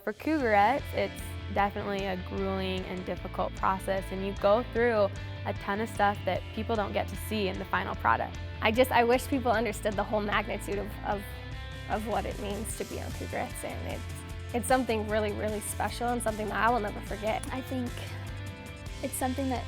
for Cougarettes, it's definitely a grueling and difficult process, and you go through a ton of stuff that people don't get to see in the final product. I wish people understood the whole magnitude of what it means to be on Cougarettes, and it's something really, really special and something that I will never forget. I think it's something that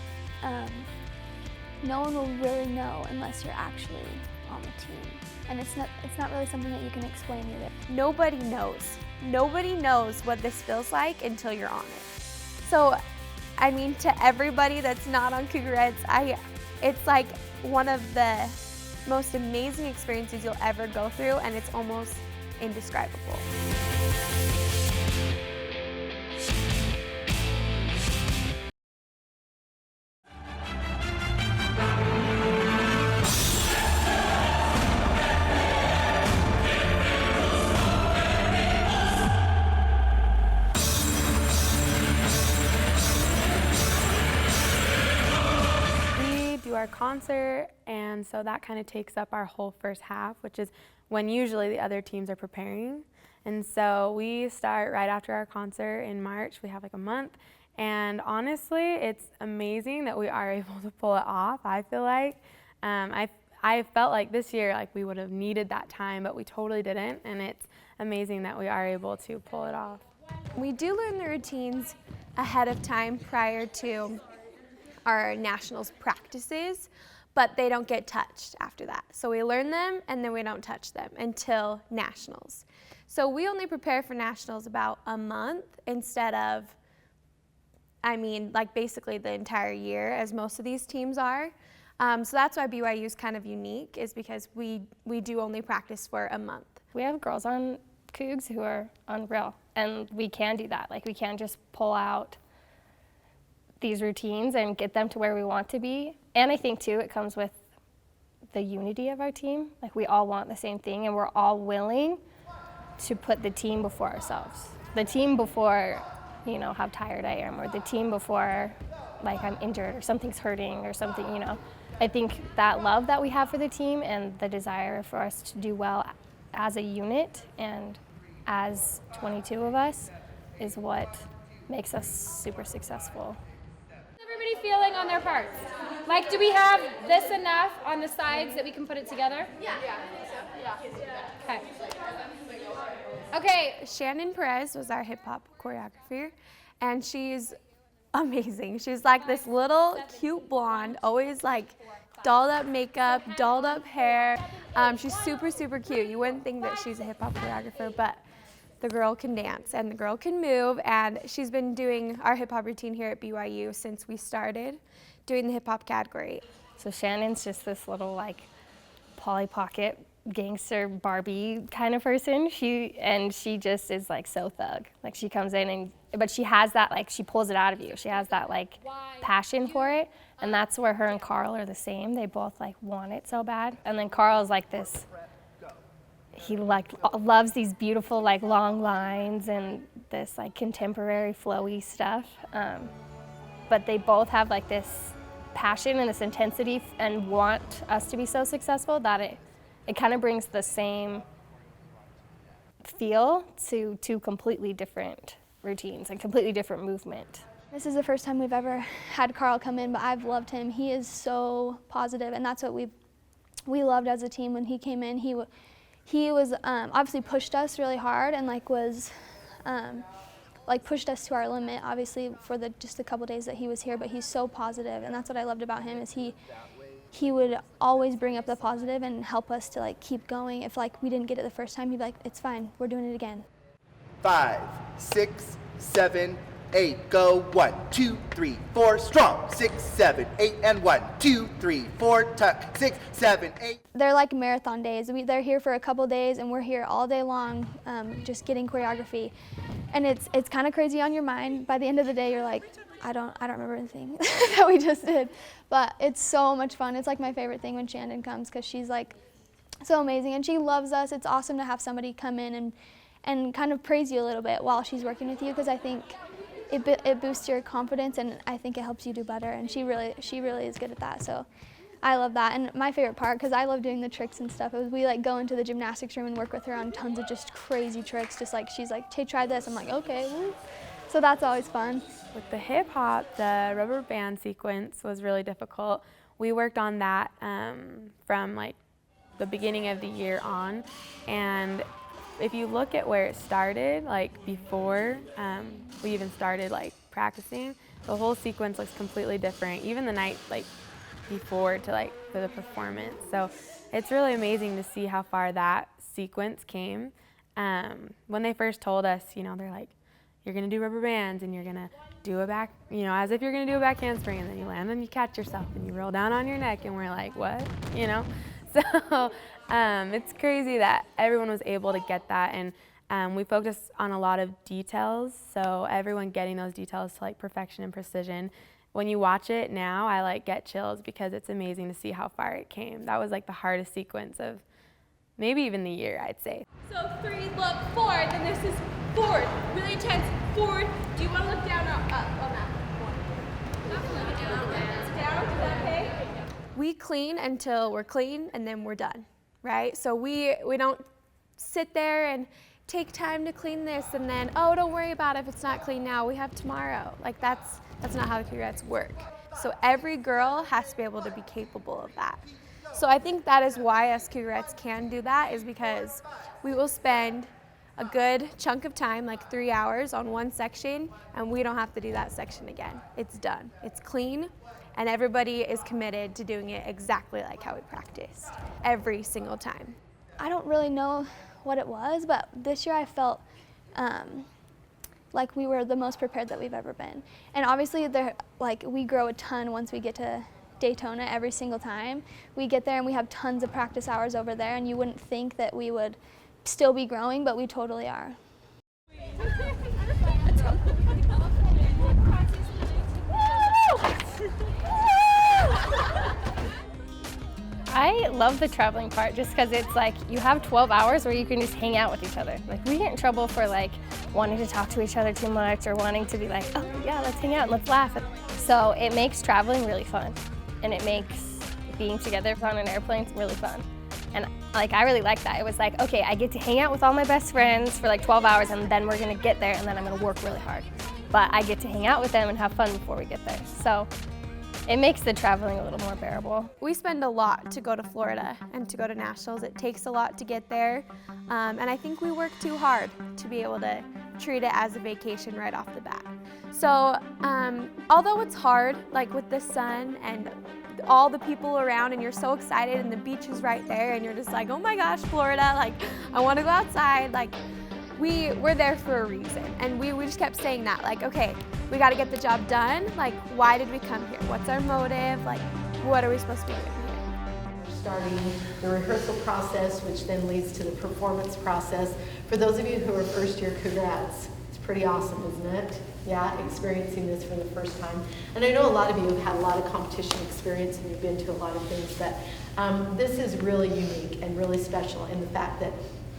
no one will really know unless you're actually on the team. And it's not really something that you can explain either. Nobody knows. Nobody knows what this feels like until you're on it. So, I mean, to everybody that's not on Cougarettes, it's like one of the most amazing experiences you'll ever go through, and it's almost indescribable. Our concert, and so that kind of takes up our whole first half, which is when usually the other teams are preparing. And so we start right after our concert in March. We have like a month, and honestly it's amazing that we are able to pull it off. I feel like I felt like this year like we would have needed that time, but we totally didn't, and it's amazing that we are able to pull it off. We do learn the routines ahead of time prior to our nationals practices, but they don't get touched after that. So we learn them and then we don't touch them until nationals. So we only prepare for nationals about a month instead of, like basically the entire year, as most of these teams are. So that's why BYU is kind of unique, is because we do only practice for a month. We have girls on Cougs who are unreal, and we can do that. Like, we can just pull out these routines and get them to where we want to be. And I think too, it comes with the unity of our team. Like, we all want the same thing, and we're all willing to put the team before ourselves. The team before, how tired I am, or the team before, like, I'm injured or something's hurting or something, I think that love that we have for the team and the desire for us to do well as a unit and as 22 of us is what makes us super successful. Feeling on their parts? Like, do we have this enough on the sides that we can put it together? Yeah. Okay. Okay, Shannon Perez was our hip hop choreographer, and she's amazing. She's like this little cute blonde, always like dolled up makeup, dolled up hair. She's super, super cute. You wouldn't think that she's a hip hop choreographer, but the girl can dance and the girl can move, and she's been doing our hip hop routine here at BYU since we started doing the hip hop category. So Shannon's just this little like Polly Pocket gangster Barbie kind of person. She just is like so thug. Like, she comes in but she has that, like, she pulls it out of you. She has that like passion for it, and that's where her and Carl are the same. They both like want it so bad. And then Carl's like this. He like loves these beautiful like long lines and this like contemporary flowy stuff, but they both have like this passion and this intensity and want us to be so successful that it kind of brings the same feel to two completely different routines and completely different movement. This is the first time we've ever had Carl come in, but I've loved him. He is so positive, and that's what we loved as a team when he came in. He was obviously pushed us really hard and was pushed us to our limit, obviously, for just the couple days that he was here, but he's so positive, and that's what I loved about him, is he would always bring up the positive and help us to keep going. If we didn't get it the first time, he'd be like, it's fine, we're doing it again. 5, 6, 7, 8, go 1, 2, 3, 4, strong, 6, 7, 8, and 1, 2, 3, 4, tuck, 6, 7, 8. They're like marathon days. They're here for a couple days, and we're here all day long, just getting choreography. And it's kind of crazy on your mind. By the end of the day, you're like, I don't remember anything that we just did. But it's so much fun. It's like my favorite thing when Shannon comes, because she's so amazing, and she loves us. It's awesome to have somebody come in and kind of praise you a little bit while she's working with you, because I think it boosts your confidence, and I think it helps you do better, and she really is good at that. So I love that, and my favorite part, because I love doing the tricks and stuff, is we like go into the gymnastics room and work with her on tons of just crazy tricks, just like she's like, hey, try this. I'm like, okay, woo. So that's always fun. With the hip hop, the rubber band sequence was really difficult. We worked on that from like the beginning of the year on, and if you look at where it started, like before we even started like practicing, the whole sequence looks completely different, even the night like before to like for the performance. So it's really amazing to see how far that sequence came. When they first told us, you know, they're like, you're gonna do rubber bands and you're gonna do a back, you know, as if you're gonna do a back handspring, and then you land and you catch yourself and you roll down on your neck, and we're like, what? You know? So it's crazy that everyone was able to get that, and we focused on a lot of details, so everyone getting those details to like perfection and precision. When you watch it now, I like get chills because it's amazing to see how far it came. That was like the hardest sequence of maybe even the year, I'd say. So 3, look forward, then this is forward, really intense, forward. Do you want to look down or up on that? Down, is that okay? We clean until we're clean, and then we're done, right? So we don't sit there and take time to clean this and then, oh, don't worry about it if it's not clean now, we have tomorrow. Like that's not how the Cougarettes work. So every girl has to be able to be capable of that. So I think that is why us Cougarettes can do that, is because we will spend a good chunk of time, like 3 hours on one section, and we don't have to do that section again. It's done, it's clean, and everybody is committed to doing it exactly like how we practiced, every single time. I don't really know what it was, but this year I felt like we were the most prepared that we've ever been. And obviously we grow a ton once we get to Daytona every single time. We get there and we have tons of practice hours over there, and you wouldn't think that we would still be growing, but we totally are. I love the traveling part just because it's like you have 12 hours where you can just hang out with each other. Like we get in trouble for like wanting to talk to each other too much or wanting to be like, oh yeah, let's hang out and let's laugh. So it makes traveling really fun, and it makes being together on an airplane really fun. And like I really like that. It was like, okay, I get to hang out with all my best friends for like 12 hours, and then we're gonna get there and then I'm gonna work really hard. But I get to hang out with them and have fun before we get there. So it makes the traveling a little more bearable. We spend a lot to go to Florida and to go to nationals. It takes a lot to get there, and I think we work too hard to be able to treat it as a vacation right off the bat. So although it's hard, like with the sun and all the people around, and you're so excited and the beach is right there and you're just like, oh my gosh, Florida, like I want to go outside, like we're there for a reason, and we just kept saying that, like, okay, we got to get the job done. Like, why did we come here? What's our motive? Like, what are we supposed to be doing here? Starting the rehearsal process, which then leads to the performance process. For those of you who are first-year Cougarettes, it's pretty awesome, isn't it? Yeah, experiencing this for the first time. And I know a lot of you have had a lot of competition experience and you've been to a lot of things, but this is really unique and really special in the fact that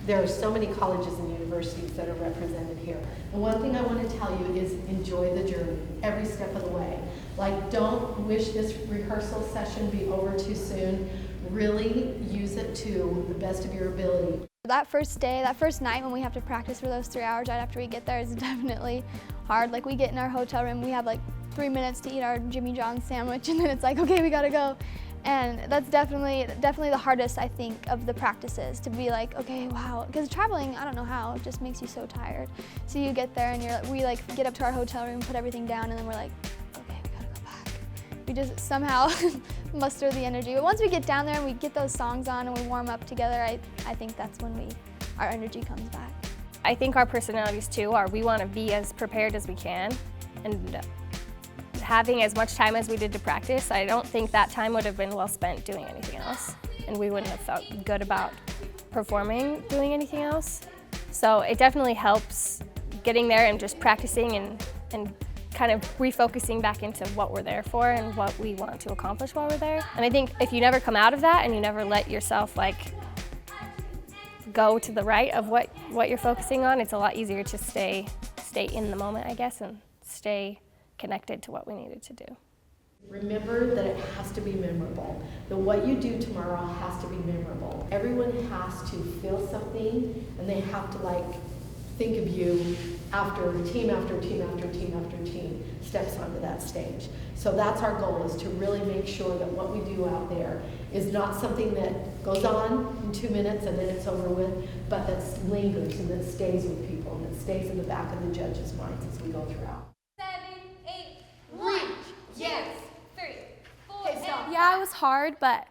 there are so many colleges and universities that are represented here. And one thing I want to tell you is enjoy the journey every step of the way. Like, don't wish this rehearsal session be over too soon. Really use it to the best of your ability. That first day, that first night when we have to practice for those 3 hours right after we get there is definitely hard. Like we get in our hotel room, we have like 3 minutes to eat our Jimmy John's sandwich, and then it's like, okay, we gotta go. And that's definitely the hardest, I think, of the practices, to be like, okay, wow, because traveling, I don't know how, it just makes you so tired. So you get there and we like get up to our hotel room, put everything down, and then we're like, okay, we gotta go back. We just somehow muster the energy. But once we get down there and we get those songs on and we warm up together, I think that's when our energy comes back. I think our personalities too are we want to be as prepared as we can, and having as much time as we did to practice, I don't think that time would have been well spent doing anything else, and we wouldn't have felt good about performing doing anything else. So it definitely helps getting there and just practicing and kind of refocusing back into what we're there for and what we want to accomplish while we're there. And I think if you never come out of that and you never let yourself like go to the right of what you're focusing on, it's a lot easier to stay in the moment, I guess, and stay connected to what we needed to do. Remember that it has to be memorable. That what you do tomorrow has to be memorable. Everyone has to feel something, and they have to think of you after team after team after team after team steps onto that stage. So that's our goal, is to really make sure that what we do out there is not something that goes on in 2 minutes and then it's over with, but that lingers and that stays with people and that stays in the back of the judges' minds as we go throughout. 7, 8, reach. Yes. 3, 4. Okay, stop. Yeah, it was hard, but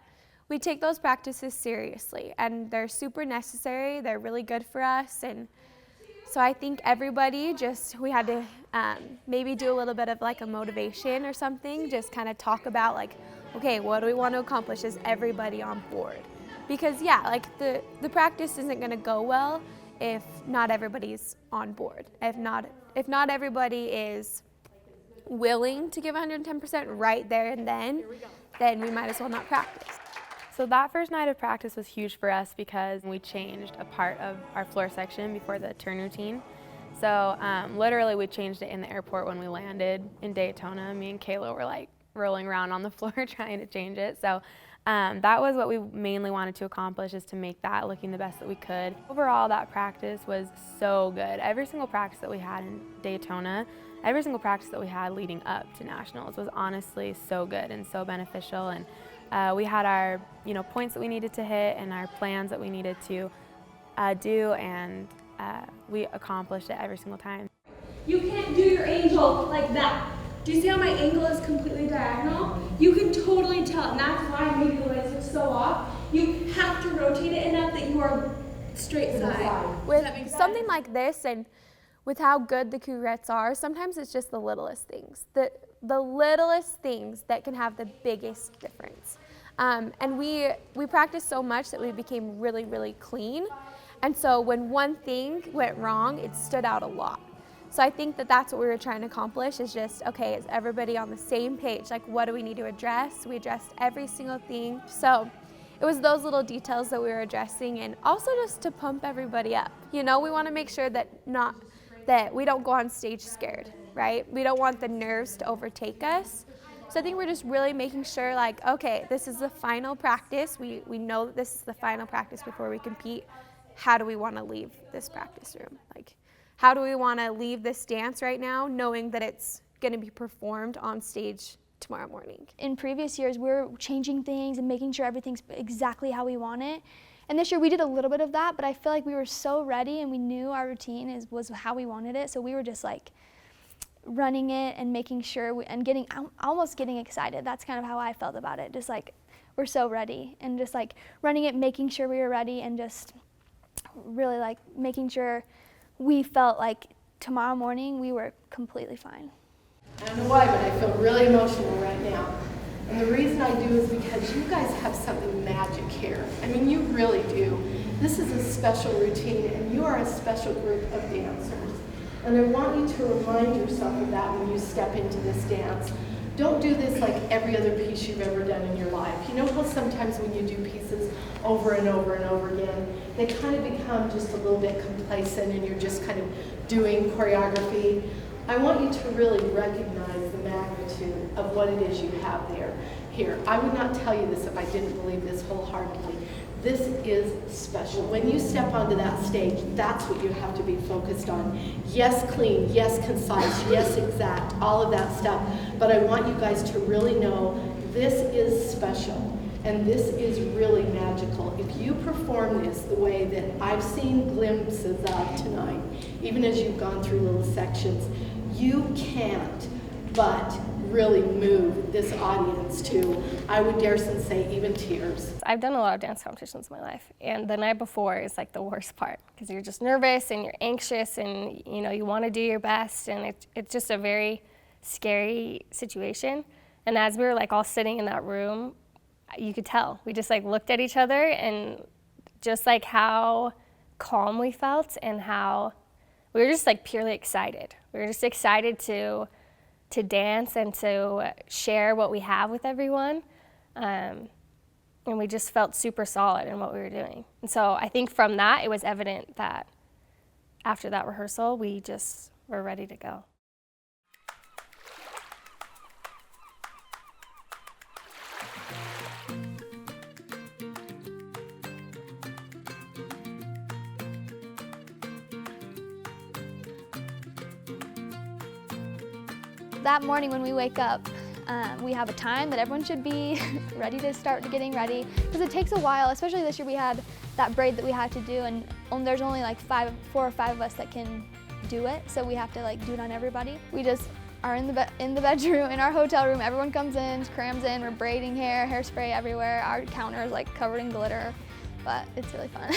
we take those practices seriously, and they're super necessary. They're really good for us, and so I think everybody we had to maybe do a little bit of a motivation or something, just kind of talk about okay, what do we want to accomplish? Is everybody on board? Because yeah, the practice isn't going to go well if not everybody's on board. If not everybody is willing to give 110% right there and then we might as well not practice. So that first night of practice was huge for us because we changed a part of our floor section before the turn routine. So literally we changed it in the airport when we landed in Daytona. Me and Kayla were rolling around on the floor trying to change it. So that was what we mainly wanted to accomplish, is to make that looking the best that we could. Overall, that practice was so good. Every single practice that we had in Daytona, every single practice that we had leading up to nationals was honestly so good and so beneficial. And we had our points that we needed to hit and our plans that we needed to do, and we accomplished it every single time. You can't do your angel like that. Do you see how my angle is completely diagonal? You can totally tell, and that's why maybe the legs look so off. You have to rotate it enough that you are straight side. With something like this, and with how good the Cougarettes are, sometimes it's just the littlest things. The littlest things that can have the biggest difference. And we practiced so much that we became really, really clean. And so when one thing went wrong, it stood out a lot. So I think that that's what we were trying to accomplish, is just, okay, is everybody on the same page? What do we need to address? We addressed every single thing. So it was those little details that we were addressing, and also just to pump everybody up. We want to make sure that we don't go on stage scared, right? We don't want the nerves to overtake us. So I think we're just really making sure, okay, this is the final practice. We know that this is the final practice before we compete. How do we want to leave this practice room? How do we want to leave this dance right now, knowing that it's going to be performed on stage tomorrow morning? In previous years, we were changing things and making sure everything's exactly how we want it. And this year we did a little bit of that, but I feel like we were so ready and we knew our routine was how we wanted it. So we were just running it and making sure and almost getting excited. That's kind of how I felt about it. Just we're so ready, and just running it, making sure we were ready, and just really making sure we felt like tomorrow morning we were completely fine. I don't know why, but I feel really emotional right now. And the reason I do is because you guys have something magic here. I mean, you really do. This is a special routine, and you are a special group of dancers. And I want you to remind yourself of that when you step into this dance. Don't do this like every other piece you've ever done in your life. You know how sometimes when you do pieces over and over and over again, they kind of become just a little bit complacent and you're just kind of doing choreography. I want you to really recognize the magnitude of what it is you have there. Here, I would not tell you this if I didn't believe this wholeheartedly. This is special. When you step onto that stage, that's what you have to be focused on. Yes, clean, yes, concise, yes, exact, all of that stuff. But I want you guys to really know this is special, and this is really magical. If you perform this the way that I've seen glimpses of tonight, even as you've gone through little sections, you can't but really move this audience to, I would dare say, even tears. I've done a lot of dance competitions in my life, and the night before is the worst part, because you're just nervous and you're anxious, and you want to do your best, and it's just a very scary situation. And as we were all sitting in that room, you could tell. We just looked at each other, and just how calm we felt, and how we were just purely excited. We were just excited to dance and to share what we have with everyone. And we just felt super solid in what we were doing. And so I think from that, it was evident that after that rehearsal, we just were ready to go. That morning when we wake up, we have a time that everyone should be ready to start getting ready, because it takes a while. Especially this year, we had that braid that we had to do, and there's only like 4 or 5 of us that can do it, so we have to like do it on everybody. We just are in the bedroom, in our hotel room. Everyone comes in, crams in. We're braiding hair, hairspray everywhere. Our counter is like covered in glitter, but it's really fun.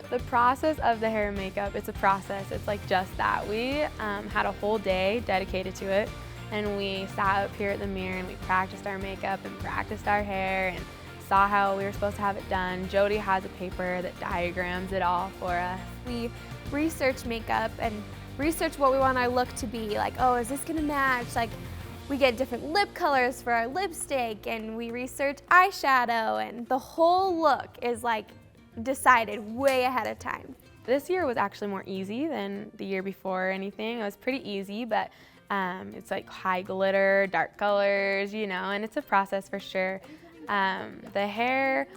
The process of the hair and makeup, it's a process. It's like just that. We had a whole day dedicated to it, and we sat up here at the mirror and we practiced our makeup and practiced our hair and saw how we were supposed to have it done. Jody has a paper that diagrams it all for us. We research makeup and research what we want our look to be. Like, oh, is this gonna match? Like, we get different lip colors for our lipstick, and we research eyeshadow, and the whole look is like decided way ahead of time. This year was actually more easy than the year before or anything. It was pretty easy, but it's like high glitter, dark colors, you know, and it's a process for sure. The hair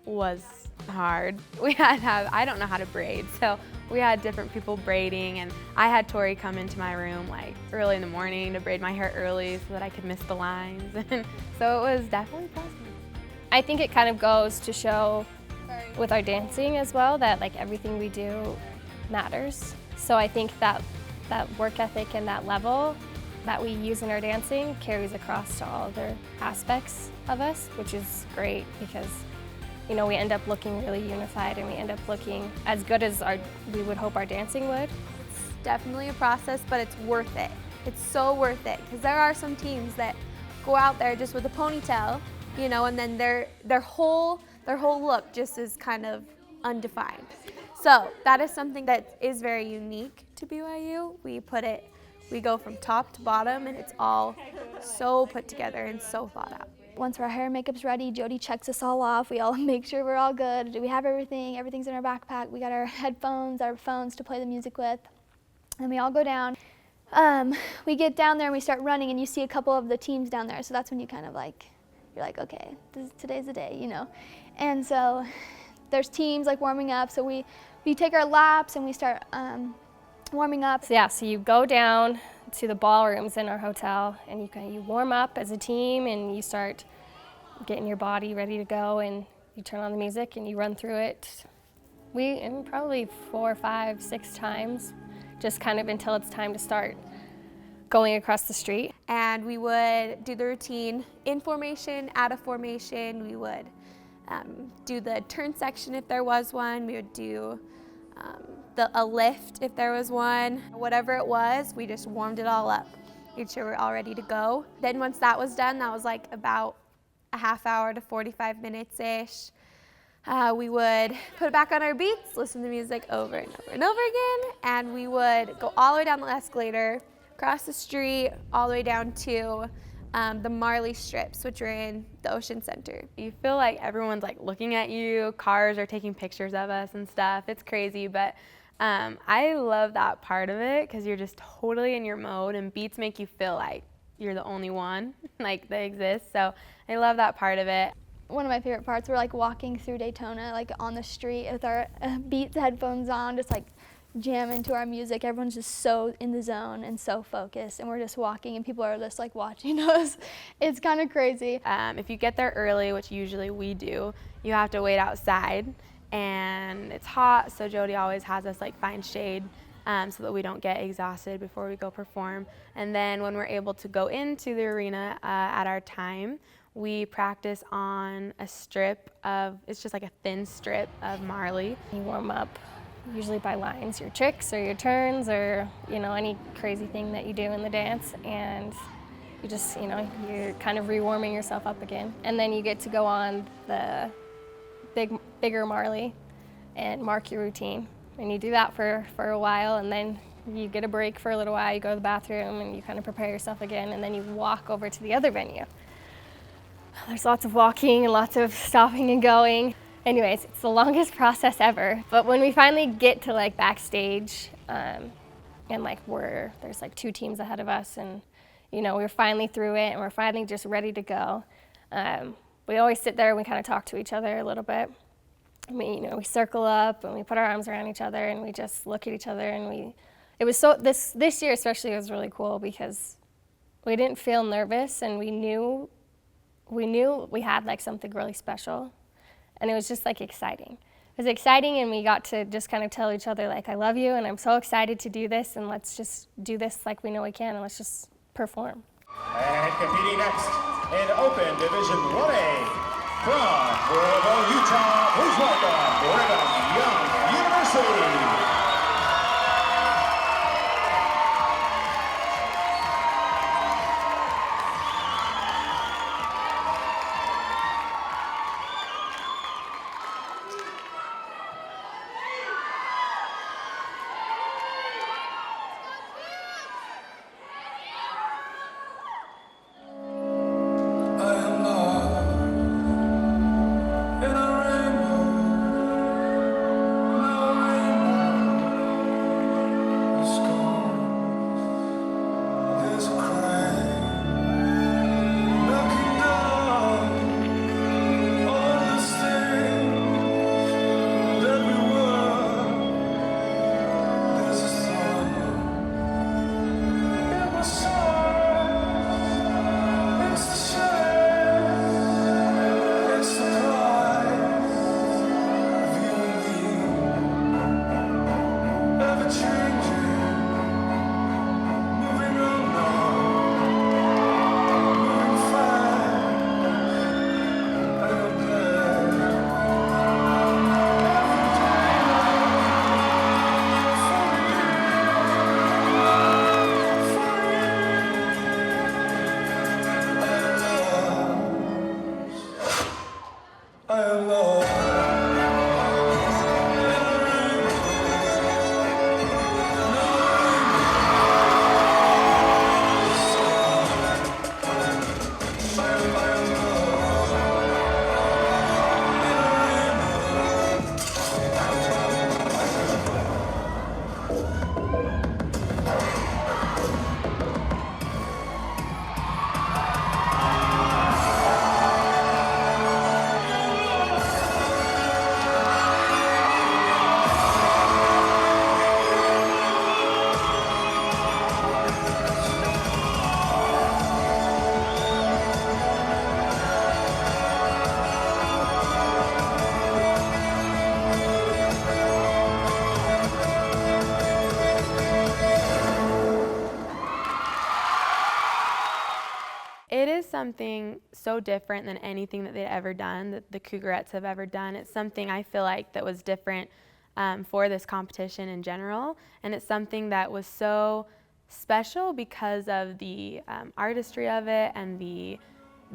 was hard. We had to have, I don't know how to braid, so we had different people braiding, and I had Tori come into my room like early in the morning to braid my hair early so that I could miss the lines. And so it was definitely a process. I think it kind of goes to show with our dancing as well that like everything we do matters. So I think that work ethic and that level that we use in our dancing carries across to all other aspects of us, which is great because, you know, we end up looking really unified and we end up looking as good as we would hope our dancing would. It's definitely a process, but it's worth it. It's so worth it, because there are some teams that go out there just with a ponytail, you know, and then their whole look just is kind of undefined. So that is something that is very unique to BYU. We go from top to bottom, and it's all so put together and so thought out. Once our hair and makeup's ready, Jody checks us all off. We all make sure we're all good. Do we have everything? Everything's in our backpack. We got our headphones, our phones to play the music with. And we all go down. We get down there and we start running, and you see a couple of the teams down there. So that's when you kind of like, you're like, okay, today's the day, you know. And so there's teams like warming up. So we take our laps and we start warming up. So yeah, so you go down to the ballrooms in our hotel, and you warm up as a team, and you start getting your body ready to go, and you turn on the music and you run through it. Probably 4, 5, 6 times, just kind of until it's time to start going across the street. And we would do the routine in formation, out of formation. We would do the turn section if there was one. We would do a lift if there was one. Whatever it was, we just warmed it all up, made sure we're all ready to go. Then once that was done, that was like about a half hour to 45 minutes-ish. We would put it back on our beats, listen to music over and over and over again, and we would go all the way down the escalator, across the street, all the way down to the Marley strips, which are in the Ocean Center. You feel like everyone's like looking at you, cars are taking pictures of us and stuff. It's crazy, but I love that part of it because you're just totally in your mode, and beats make you feel like you're the only one like that exists. So I love that part of it. One of my favorite parts, we're like walking through Daytona, like on the street with our Beats headphones on, just like jamming to our music. Everyone's just so in the zone and so focused, and we're just walking and people are just like watching us. It's kind of crazy. If you get there early, which usually we do, you have to wait outside, and it's hot, so Jody always has us like find shade so that we don't get exhausted before we go perform. And then when we're able to go into the arena at our time, we practice on a strip of, it's just like a thin strip of Marley. You warm up usually by lines, your tricks or your turns or, you know, any crazy thing that you do in the dance, and you just, you know, you're kind of rewarming yourself up again. And then you get to go on the bigger Marley and mark your routine. And you do that for a while, and then you get a break for a little while, you go to the bathroom and you kind of prepare yourself again, and then you walk over to the other venue. There's lots of walking and lots of stopping and going. Anyways, it's the longest process ever. But when we finally get to like backstage, and like there's like 2 teams ahead of us, and you know, we're finally through it and we're finally just ready to go. We always sit there and we kind of talk to each other a little bit. We circle up and we put our arms around each other and we just look at each other, and this year especially was really cool because We didn't feel nervous, and we knew we had like something really special, and it was just like exciting. It was exciting, and we got to just kind of tell each other like, I love you, and I'm so excited to do this, and let's just do this like we know we can, and let's just perform. And competing next in Open Division 1A from Provo, Utah, please welcome Brigham Young University. It is something so different than anything that they'd ever done, that the Cougarettes have ever done. It's something I feel like that was different for this competition in general, and it's something that was so special because of the artistry of it and the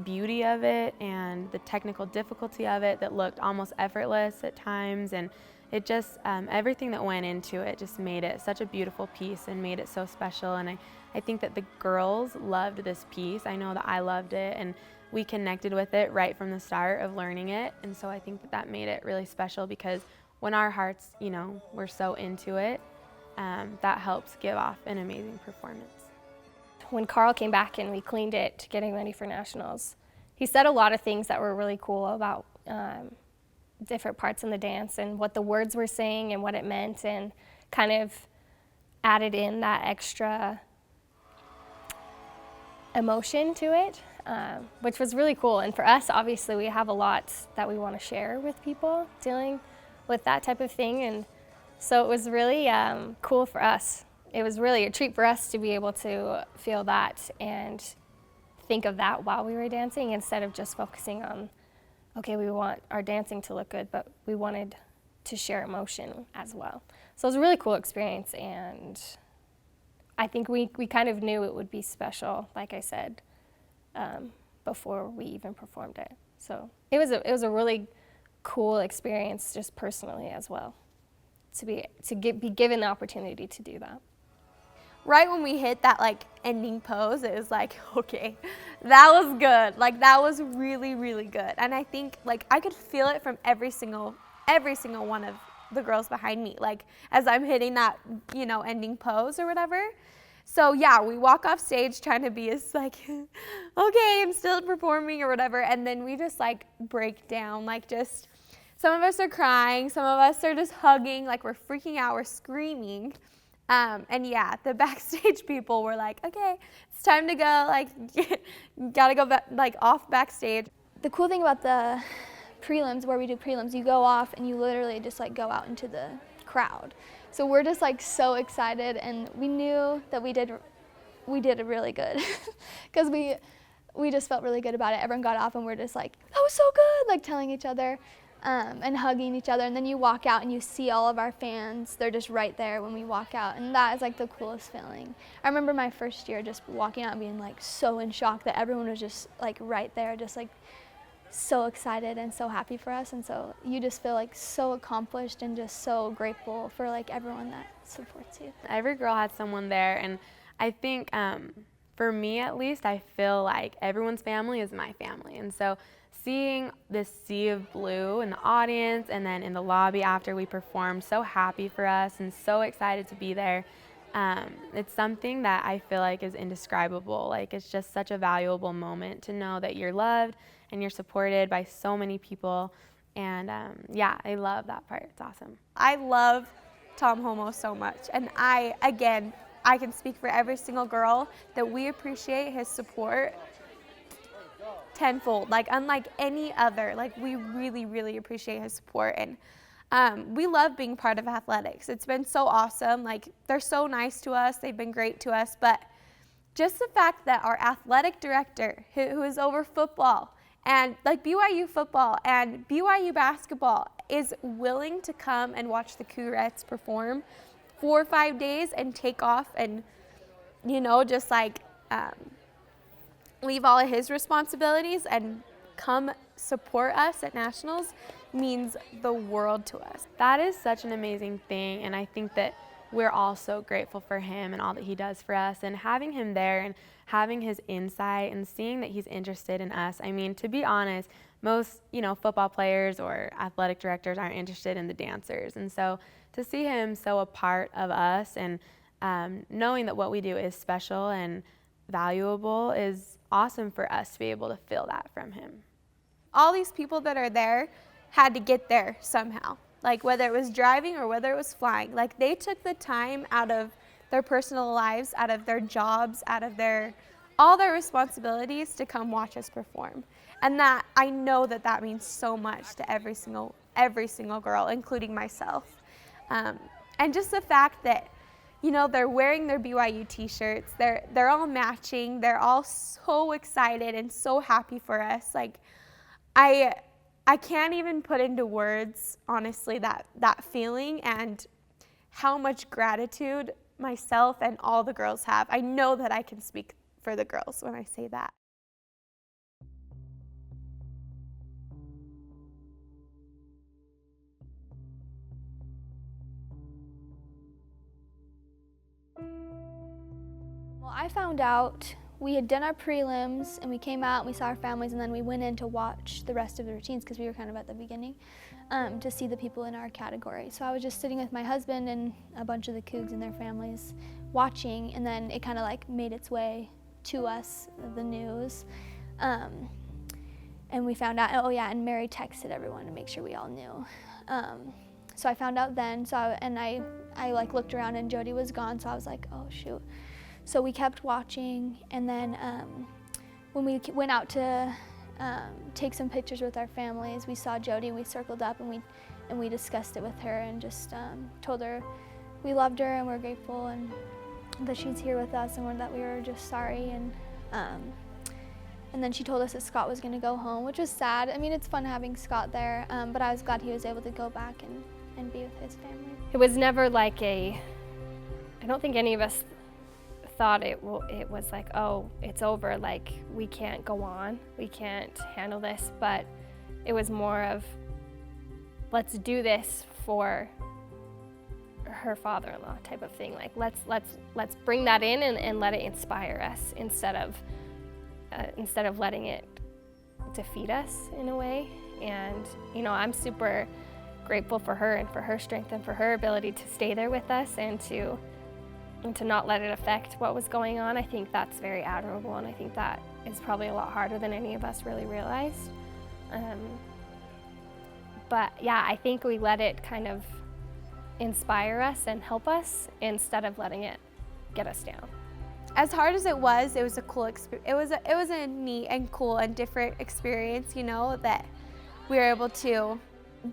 beauty of it and the technical difficulty of it that looked almost effortless at times, and it just, everything that went into it just made it such a beautiful piece and made it so special. And I think that the girls loved this piece. I know that I loved it, and we connected with it right from the start of learning it. And so I think that that made it really special, because when our hearts, you know, we're so into it, that helps give off an amazing performance. When Carl came back and we cleaned it getting ready for nationals, he said a lot of things that were really cool about different parts in the dance and what the words were saying and what it meant, and kind of added in that extra emotion to it, which was really cool. And for us, obviously, we have a lot that we want to share with people dealing with that type of thing, and so it was really cool for us. It was really a treat for us to be able to feel that and think of that while we were dancing, instead of just focusing on, okay, we want our dancing to look good, but we wanted to share emotion as well. So it was a really cool experience, and I think we kind of knew it would be special, like I said, before we even performed it. So it was a really cool experience, just personally as well, to be given the opportunity to do that. Right when we hit that like ending pose, it was like, okay, that was good. Like that was really, really good. And I think like I could feel it from every single one of the girls behind me, like as I'm hitting that, you know, ending pose or whatever. So yeah, we walk off stage trying to be as like, okay, I'm still performing or whatever. And then we just like break down, like just, some of us are crying, some of us are just hugging, like we're freaking out, we're screaming. And yeah, the backstage people were like, okay, it's time to go, like, gotta go back, like, off backstage. The cool thing about the prelims, where we do prelims, you go off and you literally just like go out into the crowd. So we're just like so excited, and we knew that we did it really good because we just felt really good about it. Everyone got off and we're just like, that was so good, like telling each other and hugging each other. And then you walk out and you see all of our fans. They're just right there when we walk out, and that is like the coolest feeling. I remember my first year just walking out and being like so in shock that everyone was just like right there, just like so excited and so happy for us. And so you just feel like so accomplished and just so grateful for like everyone that supports you. Every girl had someone there, and I think for me at least, I feel like everyone's family is my family. And so seeing this sea of blue in the audience and then in the lobby after we performed, so happy for us and so excited to be there. It's something that I feel like is indescribable. Like, it's just such a valuable moment to know that you're loved and you're supported by so many people. And yeah, I love that part. It's awesome. I love Tom Homo so much, and I can speak for every single girl that we appreciate his support tenfold, like unlike any other. Like, we really, really appreciate his support, and we love being part of athletics. It's been so awesome. Like, they're so nice to us. They've been great to us, but just the fact that our athletic director, who is over football and like BYU football and BYU basketball, is willing to come and watch the Cougarettes perform 4 or 5 days and take off and, you know, just like leave all of his responsibilities and come support us at nationals means the world to us. That is such an amazing thing, and I think that we're all so grateful for him and all that he does for us, and having him there and having his insight and seeing that he's interested in us. I mean, to be honest, most, you know, football players or athletic directors aren't interested in the dancers, and so to see him so a part of us and knowing that what we do is special and valuable is awesome for us to be able to feel that from him. All these people that are there had to get there somehow, like whether it was driving or whether it was flying. Like, they took the time out of their personal lives, out of their jobs, out of all their responsibilities to come watch us perform. And that, I know that that means so much to every single girl, including myself. And just the fact that, you know, they're wearing their BYU t-shirts, they're all matching, they're all so excited and so happy for us. Like, I can't even put into words, honestly, that feeling and how much gratitude myself and all the girls have. I know that I can speak for the girls when I say that. Well, I found out we had done our prelims and we came out and we saw our families, and then we went in to watch the rest of the routines because we were kind of at the beginning to see the people in our category. So I was just sitting with my husband and a bunch of the Cougs and their families watching, and then it kind of like made its way to us, the news. And we found out, oh yeah, and Mary texted everyone to make sure we all knew. So I found out then, I like looked around and Jody was gone, so I was like, oh shoot. So we kept watching, and then when we went out to take some pictures with our families, we saw Jody and we circled up and we discussed it with her and just told her we loved her and we're grateful and that she's here with us and that we were just sorry. And then she told us that Scott was going to go home, which was sad. I mean, it's fun having Scott there, but I was glad he was able to go back and be with his family. It was never like I don't think any of us thought it was like, oh, it's over, like we can't go on, we can't handle this, but it was more of, let's do this for her father-in-law type of thing. Like, let's bring that in and let it inspire us instead of letting it defeat us in a way. And you know, I'm super grateful for her and for her strength and for her ability to stay there with us and to not let it affect what was going on. I think that's very admirable, and I think that is probably a lot harder than any of us really realized. But yeah, I think we let it kind of inspire us and help us instead of letting it get us down. As hard as it was a cool experience. It was a neat and cool and different experience, you know, that we were able to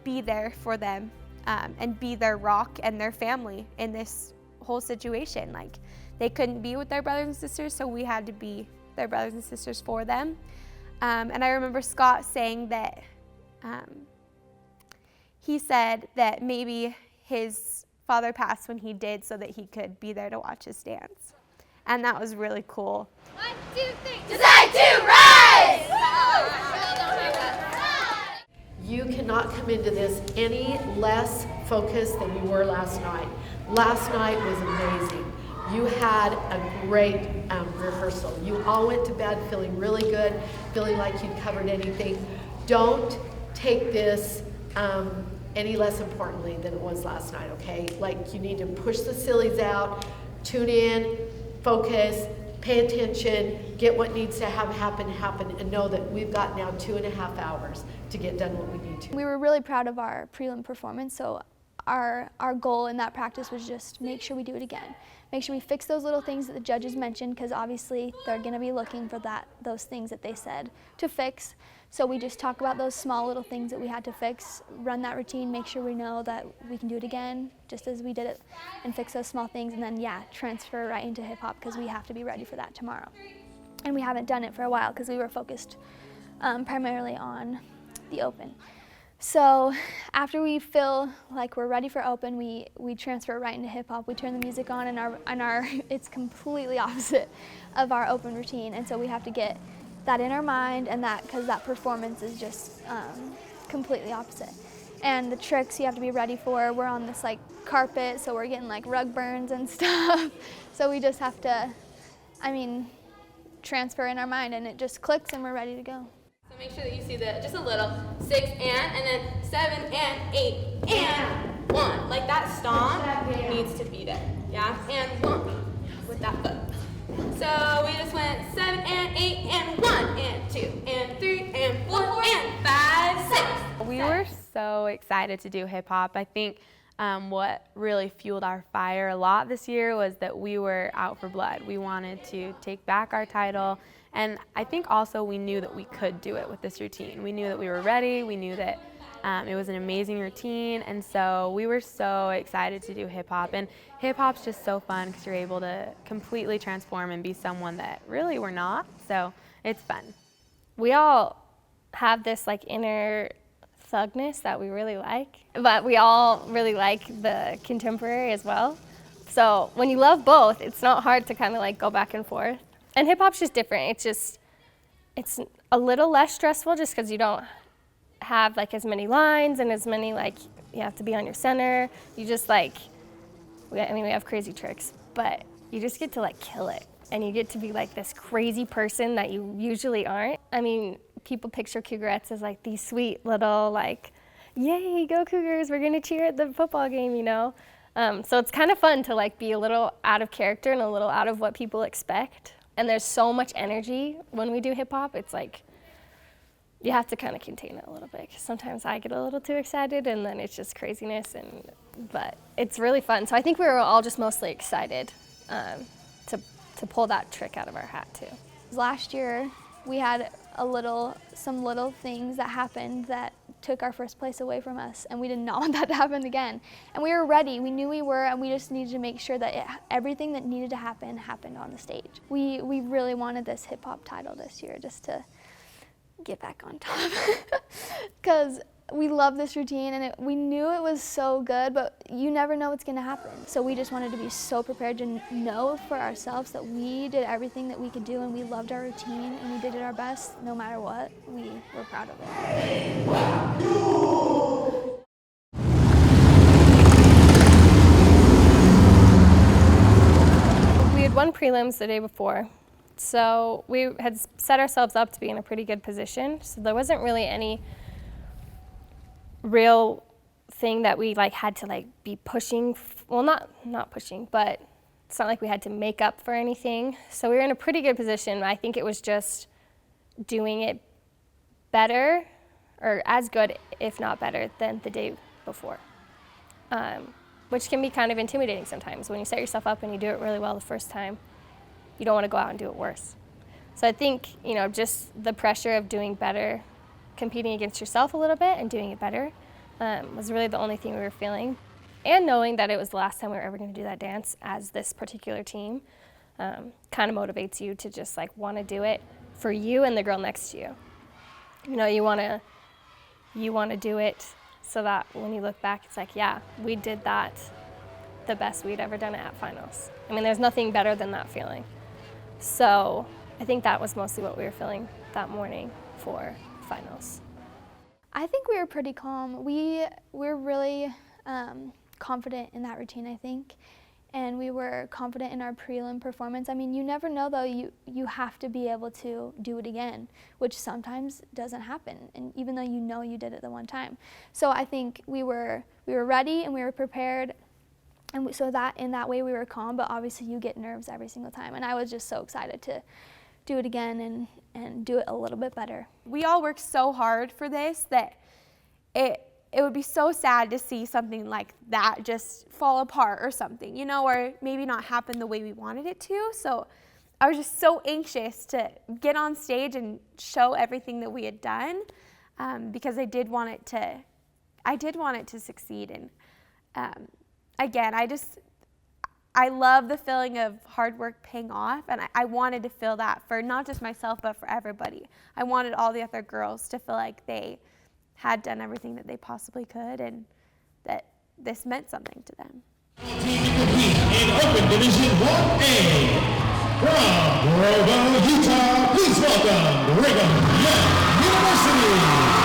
be there for them and be their rock and their family in this whole situation. Like, they couldn't be with their brothers and sisters, so we had to be their brothers and sisters for them. And I remember Scott saying that he said that maybe his father passed when he did so that he could be there to watch his dance. And that was really cool. 1, 2, 3. Decide to rise! You cannot come into this any less focused than you were last night. Last night was amazing. You had a great rehearsal. You all went to bed feeling really good, feeling like you'd covered anything. Don't take this any less importantly than it was last night, okay? Like, you need to push the sillies out, tune in, focus, pay attention, get what needs to happen, and know that we've got now 2.5 hours to get done what we need to. We were really proud of our prelim performance, so our goal in that practice was just make sure we do it again. Make sure we fix those little things that the judges mentioned, because obviously they're going to be looking for those things that they said to fix. So we just talk about those small little things that we had to fix, run that routine, make sure we know that we can do it again, just as we did it, and fix those small things, and then, yeah, transfer right into hip hop, because we have to be ready for that tomorrow. And we haven't done it for a while because we were focused primarily on the open. So after we feel like we're ready for open, we transfer right into hip hop. We turn the music on, and our it's completely opposite of our open routine, and so we have to get that in our mind, and because that performance is just completely opposite. And the tricks you have to be ready for. We're on this like carpet, so we're getting like rug burns and stuff. So we just have to, transfer in our mind, and it just clicks, and we're ready to go. So make sure that you see just a little 6 and then 7 and 8 and 1. Like, that stomp needs to be there. Yeah, and 1 with that foot. So we just went 7 and 8 and 1 and 2 and 3 and 4 and 5, 6. We were so excited to do hip hop. I think what really fueled our fire a lot this year was that we were out for blood. We wanted to take back our title, and I think also we knew that we could do it with this routine. We knew that we were ready. We knew that it was an amazing routine, and so we were so excited to do hip hop. And hip hop's just so fun because you're able to completely transform and be someone that really we're not. So it's fun. We all have this like inner thugness that we really like, but we all really like the contemporary as well. So when you love both, it's not hard to kind of like go back and forth. And hip hop's just different. It's a little less stressful just because you don't have like as many lines and as many like you have to be on your center. You just like, we have crazy tricks, but you just get to like kill it, and you get to be like this crazy person that you usually aren't. People picture Cougarettes as like these sweet little like, yay, go Cougars, we're gonna cheer at the football game, you know? So it's kind of fun to like be a little out of character and a little out of what people expect. And there's so much energy when we do hip hop. It's like, you have to kind of contain it a little bit, because sometimes I get a little too excited and then it's just craziness, but it's really fun. So I think we were all just mostly excited to pull that trick out of our hat too. Last year, we had some little things that happened that took our first place away from us, and we did not want that to happen again. And we were ready, we knew we were, and we just needed to make sure that everything that needed to happen happened on the stage. We really wanted this hip hop title this year, just to get back on top, because we love this routine, and we knew it was so good, but you never know what's going to happen. So we just wanted to be so prepared to know for ourselves that we did everything that we could do, and we loved our routine, and we did it our best no matter what. We were proud of it. We had won prelims the day before, so we had set ourselves up to be in a pretty good position. So there wasn't really any real thing that we like had to like be pushing, well, not pushing, but it's not like we had to make up for anything. So we were in a pretty good position. I think it was just doing it better, or as good, if not better, than the day before. which can be kind of intimidating sometimes. When you set yourself up and you do it really well the first time, you don't want to go out and do it worse. So I think, just the pressure of doing better, competing against yourself a little bit and doing it better was really the only thing we were feeling. And knowing that it was the last time we were ever going to do that dance as this particular team kind of motivates you to just want to do it for you and the girl next to you. You want to do it so that when you look back, it's like, yeah, we did that the best we'd ever done it at finals. I mean, there's nothing better than that feeling. So I think that was mostly what we were feeling that morning for finals. I think we were pretty calm. We're really confident in that routine, I think. And we were confident in our prelim performance. I mean, you never know though, you have to be able to do it again, which sometimes doesn't happen, and even though you did it the one time. So I think we were ready and we were prepared, and so that in that way we were calm, but obviously you get nerves every single time, and I was just so excited to do it again and do it a little bit better. We all worked so hard for this that it would be so sad to see something like that just fall apart or something, or maybe not happen the way we wanted it to. So I was just so anxious to get on stage and show everything that we had done because I did want it to succeed. And again, I love the feeling of hard work paying off, and I wanted to feel that for not just myself, but for everybody. I wanted all the other girls to feel like they had done everything that they possibly could and that this meant something to them. In Open Division 1A, from Provo, Utah, please welcome Brigham Young University.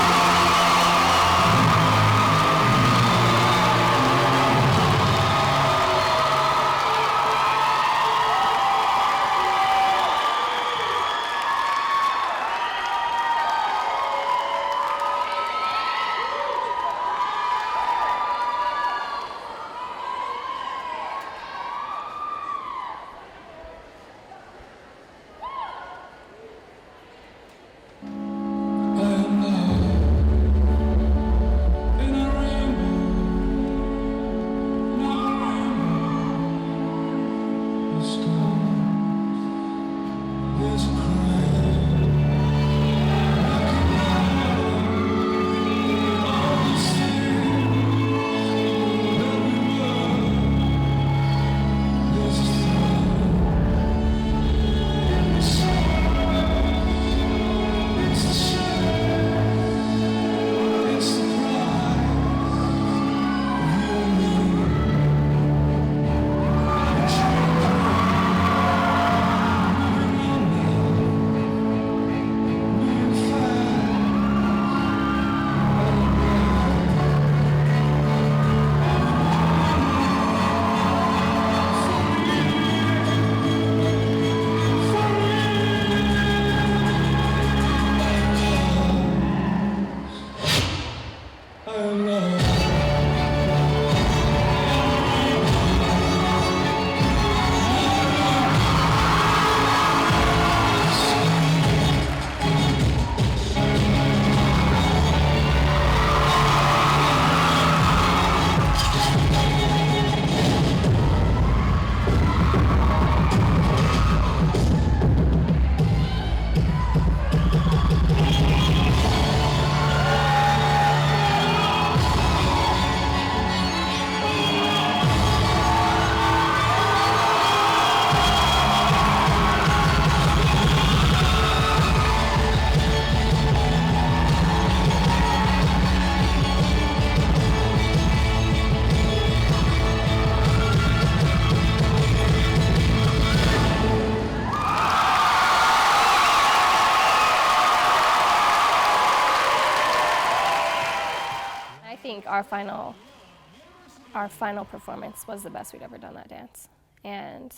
Our final performance was the best we'd ever done that dance. And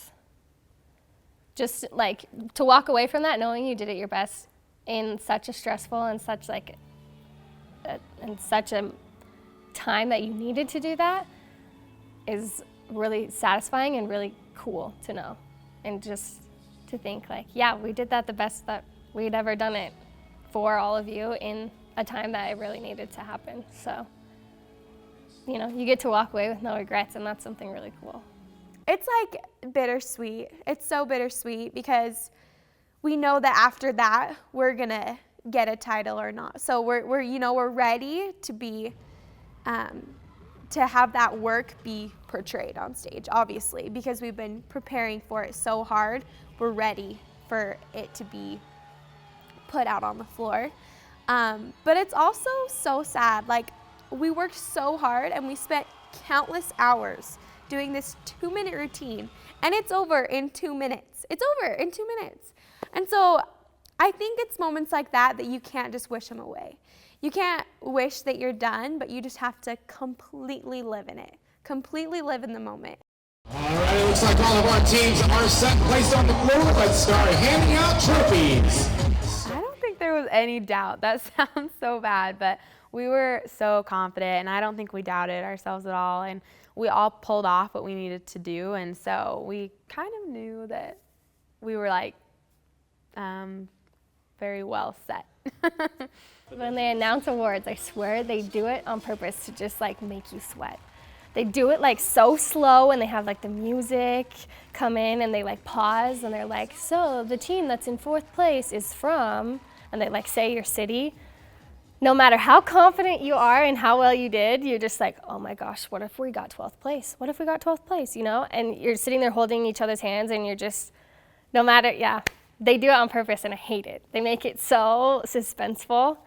just to walk away from that knowing you did it your best in such a stressful and such a time that you needed to do that is really satisfying and really cool to know. And just to think yeah, we did that the best that we'd ever done it for all of you in a time that it really needed to happen. So you know, you get to walk away with no regrets, and that's something really cool. It's like bittersweet. It's so bittersweet because we know that after that we're gonna get a title or not. So we're ready to be to have that work be portrayed on stage, obviously, because we've been preparing for it so hard. We're ready for it to be put out on the floor. But it's also so sad. Like, we worked so hard and we spent countless hours doing this 2-minute routine, and it's over in 2 minutes. It's over in 2 minutes. And so I think it's moments like that that you can't just wish them away. You can't wish that you're done, but you just have to completely live in it, completely live in the moment. All right, it looks like all of our teams are set, placed on the floor. Let's start handing out trophies. I don't think there was any doubt. That sounds so bad, but we were so confident, and I don't think we doubted ourselves at all. And we all pulled off what we needed to do, and so we kind of knew that we were like very well set. When they announce awards, I swear they do it on purpose to just like make you sweat. They do it like so slow, and they have like the music come in, and they like pause, and they're like, so the team that's in 4th place is from, and they like say your city. No matter how confident you are and how well you did, you're just like, oh my gosh, what if we got 12th place? What if we got 12th place, you know? And you're sitting there holding each other's hands, and you're just, no matter, yeah, they do it on purpose, and I hate it. They make it so suspenseful.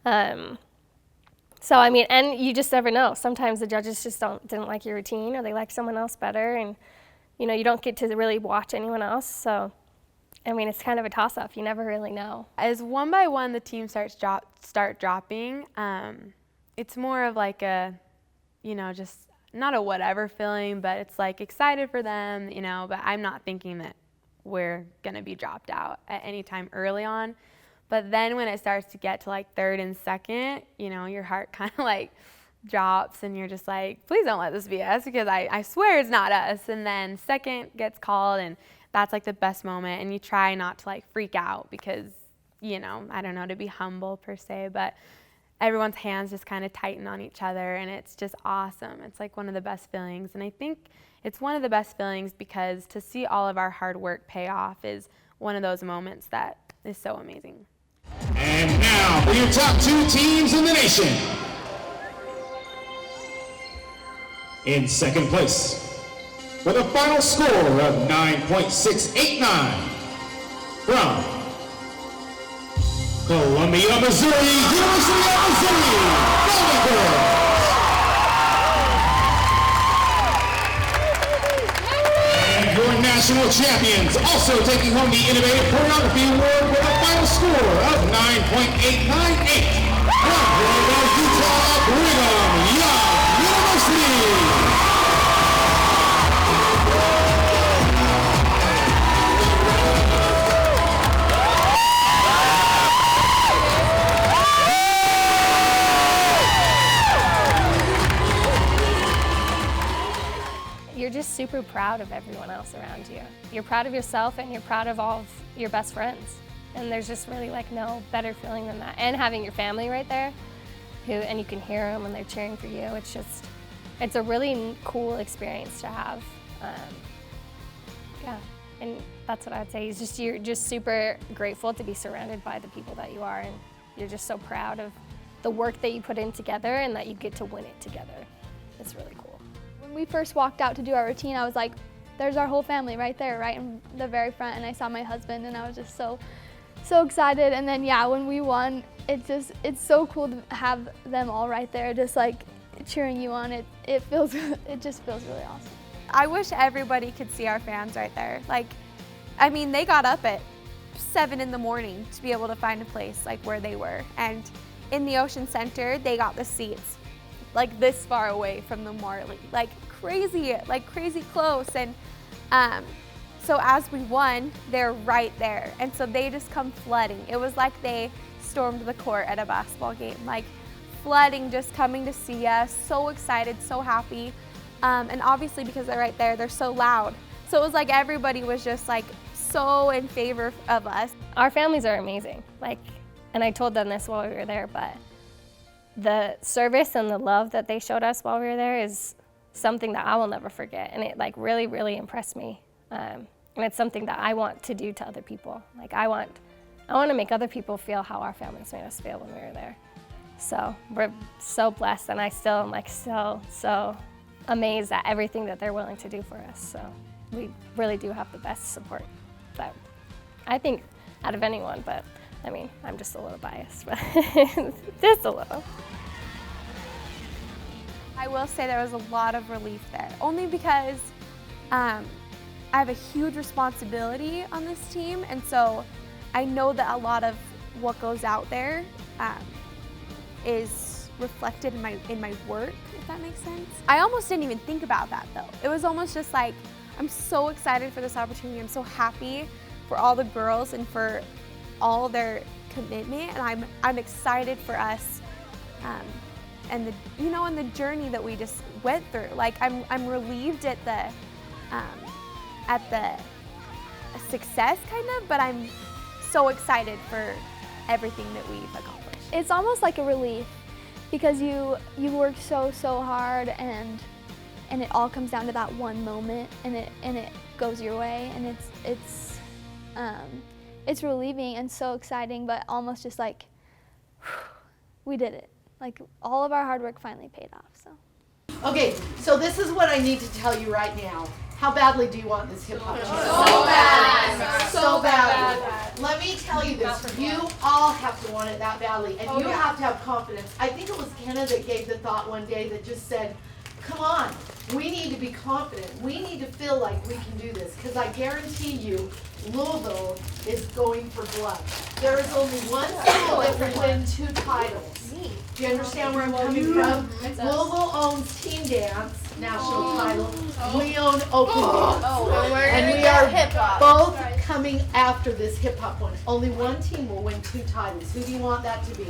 So, I mean, and you just never know. Sometimes the judges just didn't like your routine, or they like someone else better, and, you know, you don't get to really watch anyone else. So, I mean, it's kind of a toss-up. You never really know. As one by one the teams start dropping, it's more of like a, you know, just not a whatever feeling, but it's like excited for them, you know, but I'm not thinking that we're going to be dropped out at any time early on. But then when it starts to get to like 3rd and 2nd, you know, your heart kind of like drops, and you're just like, please don't let this be us, because I swear it's not us. And then 2nd gets called, and that's like the best moment, and you try not to like freak out because, you know, I don't know, to be humble per se, but everyone's hands just kind of tighten on each other, and it's just awesome. It's like one of the best feelings, and I think it's one of the best feelings because to see all of our hard work pay off is one of those moments that is so amazing. And now for your top 2 teams in the nation. In 2nd place, with a final score of 9.689 from Columbia, Missouri, University of Missouri, Golden Girls. And your national champions, also taking home the Innovative Choreography Award with a final score of 9.898 from Utah Brigham Young University. You're just super proud of everyone else around you. You're proud of yourself, and you're proud of all of your best friends. And there's just really like no better feeling than that. And having your family right there, and you can hear them when they're cheering for you. It's a really cool experience to have. Yeah, and that's what I'd say. You're just super grateful to be surrounded by the people that you are, and you're just so proud of the work that you put in together and that you get to win it together. It's really cool. When we first walked out to do our routine, I was like, there's our whole family right there, right in the very front, and I saw my husband, and I was just so excited. And then, yeah, when we won, it's so cool to have them all right there, just like cheering you on. It just feels really awesome. I wish everybody could see our fans right there. Like, I mean, they got up at 7 in the morning to be able to find a place like where they were. And in the Ocean Center, they got the seats like this far away from the Marley, like crazy close. And so as we won, they're right there. And so they just come flooding. It was like they stormed the court at a basketball game, like flooding, just coming to see us, so excited, so happy. And obviously because they're right there, they're so loud. So it was like everybody was just like so in favor of us. Our families are amazing. Like, and I told them this while we were there, but the service and the love that they showed us while we were there is something that I will never forget, and it like really, really impressed me. And it's something that I want to do to other people. Like I want to make other people feel how our families made us feel when we were there. So we're so blessed, and I still am like so amazed at everything that they're willing to do for us. So we really do have the best support that I think out of anyone, but I mean, I'm just a little biased, but just a little. I will say there was a lot of relief there, only because I have a huge responsibility on this team, and so I know that a lot of what goes out there is reflected in my work, if that makes sense. I almost didn't even think about that though. It was almost just like, I'm so excited for this opportunity. I'm so happy for all the girls and for all their commitment, and I'm excited for us and the journey that we just went through. Like I'm relieved at the success kind of, but I'm so excited for everything that we've accomplished. It's almost like a relief because you worked so hard and it all comes down to that one moment and it goes your way, and it's relieving and so exciting, but almost just like we did it. Like all of our hard work finally paid off. So. Okay, so this is what I need to tell you right now. How badly do you want this hip hop? So badly. Let me tell you this. You all have to want it that badly, and you have to have confidence. I think it was Kenna that gave the thought one day that just said, come on, we need to be confident. We need to feel like we can do this, because I guarantee you, Louisville is going for blood. There is only one school that will win 2 titles. Do you understand where I'm coming from? Louisville owns Team Dance, national title. We own Open Dance. And we are both coming after this hip hop one. Only one team will win 2 titles. Who do you want that to be?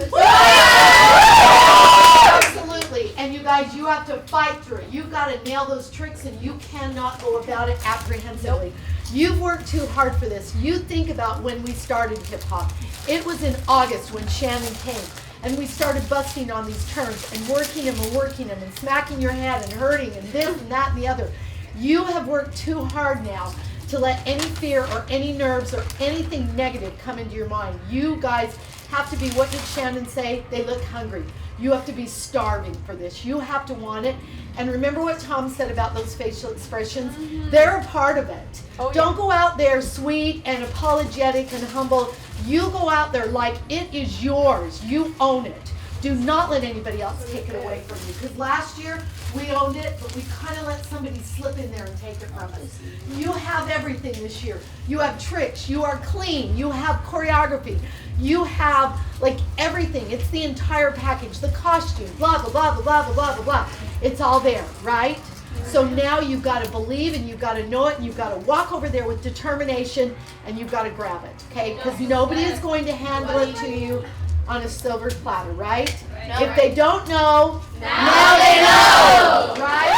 Absolutely. And you guys, you have to fight through it. You've got to nail those tricks, and you cannot go about it apprehensively. You've worked too hard for this. You think about when we started hip hop. It was in August when Shannon came. And we started busting on these turns and working them and smacking your head and hurting and this and that and the other. You have worked too hard now to let any fear or any nerves or anything negative come into your mind. You guys have to be, what did Shannon say? They look hungry. You have to be starving for this. You have to want it. And remember what Tom said about those facial expressions? They're a part of it. Don't go out there sweet and apologetic and humble. You go out there like it is yours. You own it. Do not let anybody else take it away from you. Because last year we owned it, but we kind of let somebody slip in there and take it from us. You have everything this year. You have tricks. You are clean. You have choreography. You have like everything. It's the entire package. The costume, blah, blah, blah, blah, blah, blah, blah, blah. It's all there, right? So now you've got to believe, and you've got to know it, and you've got to walk over there with determination, and you've got to grab it, okay? Because nobody is going to handle it to you on a silver platter, right? If they don't know, now they know, right?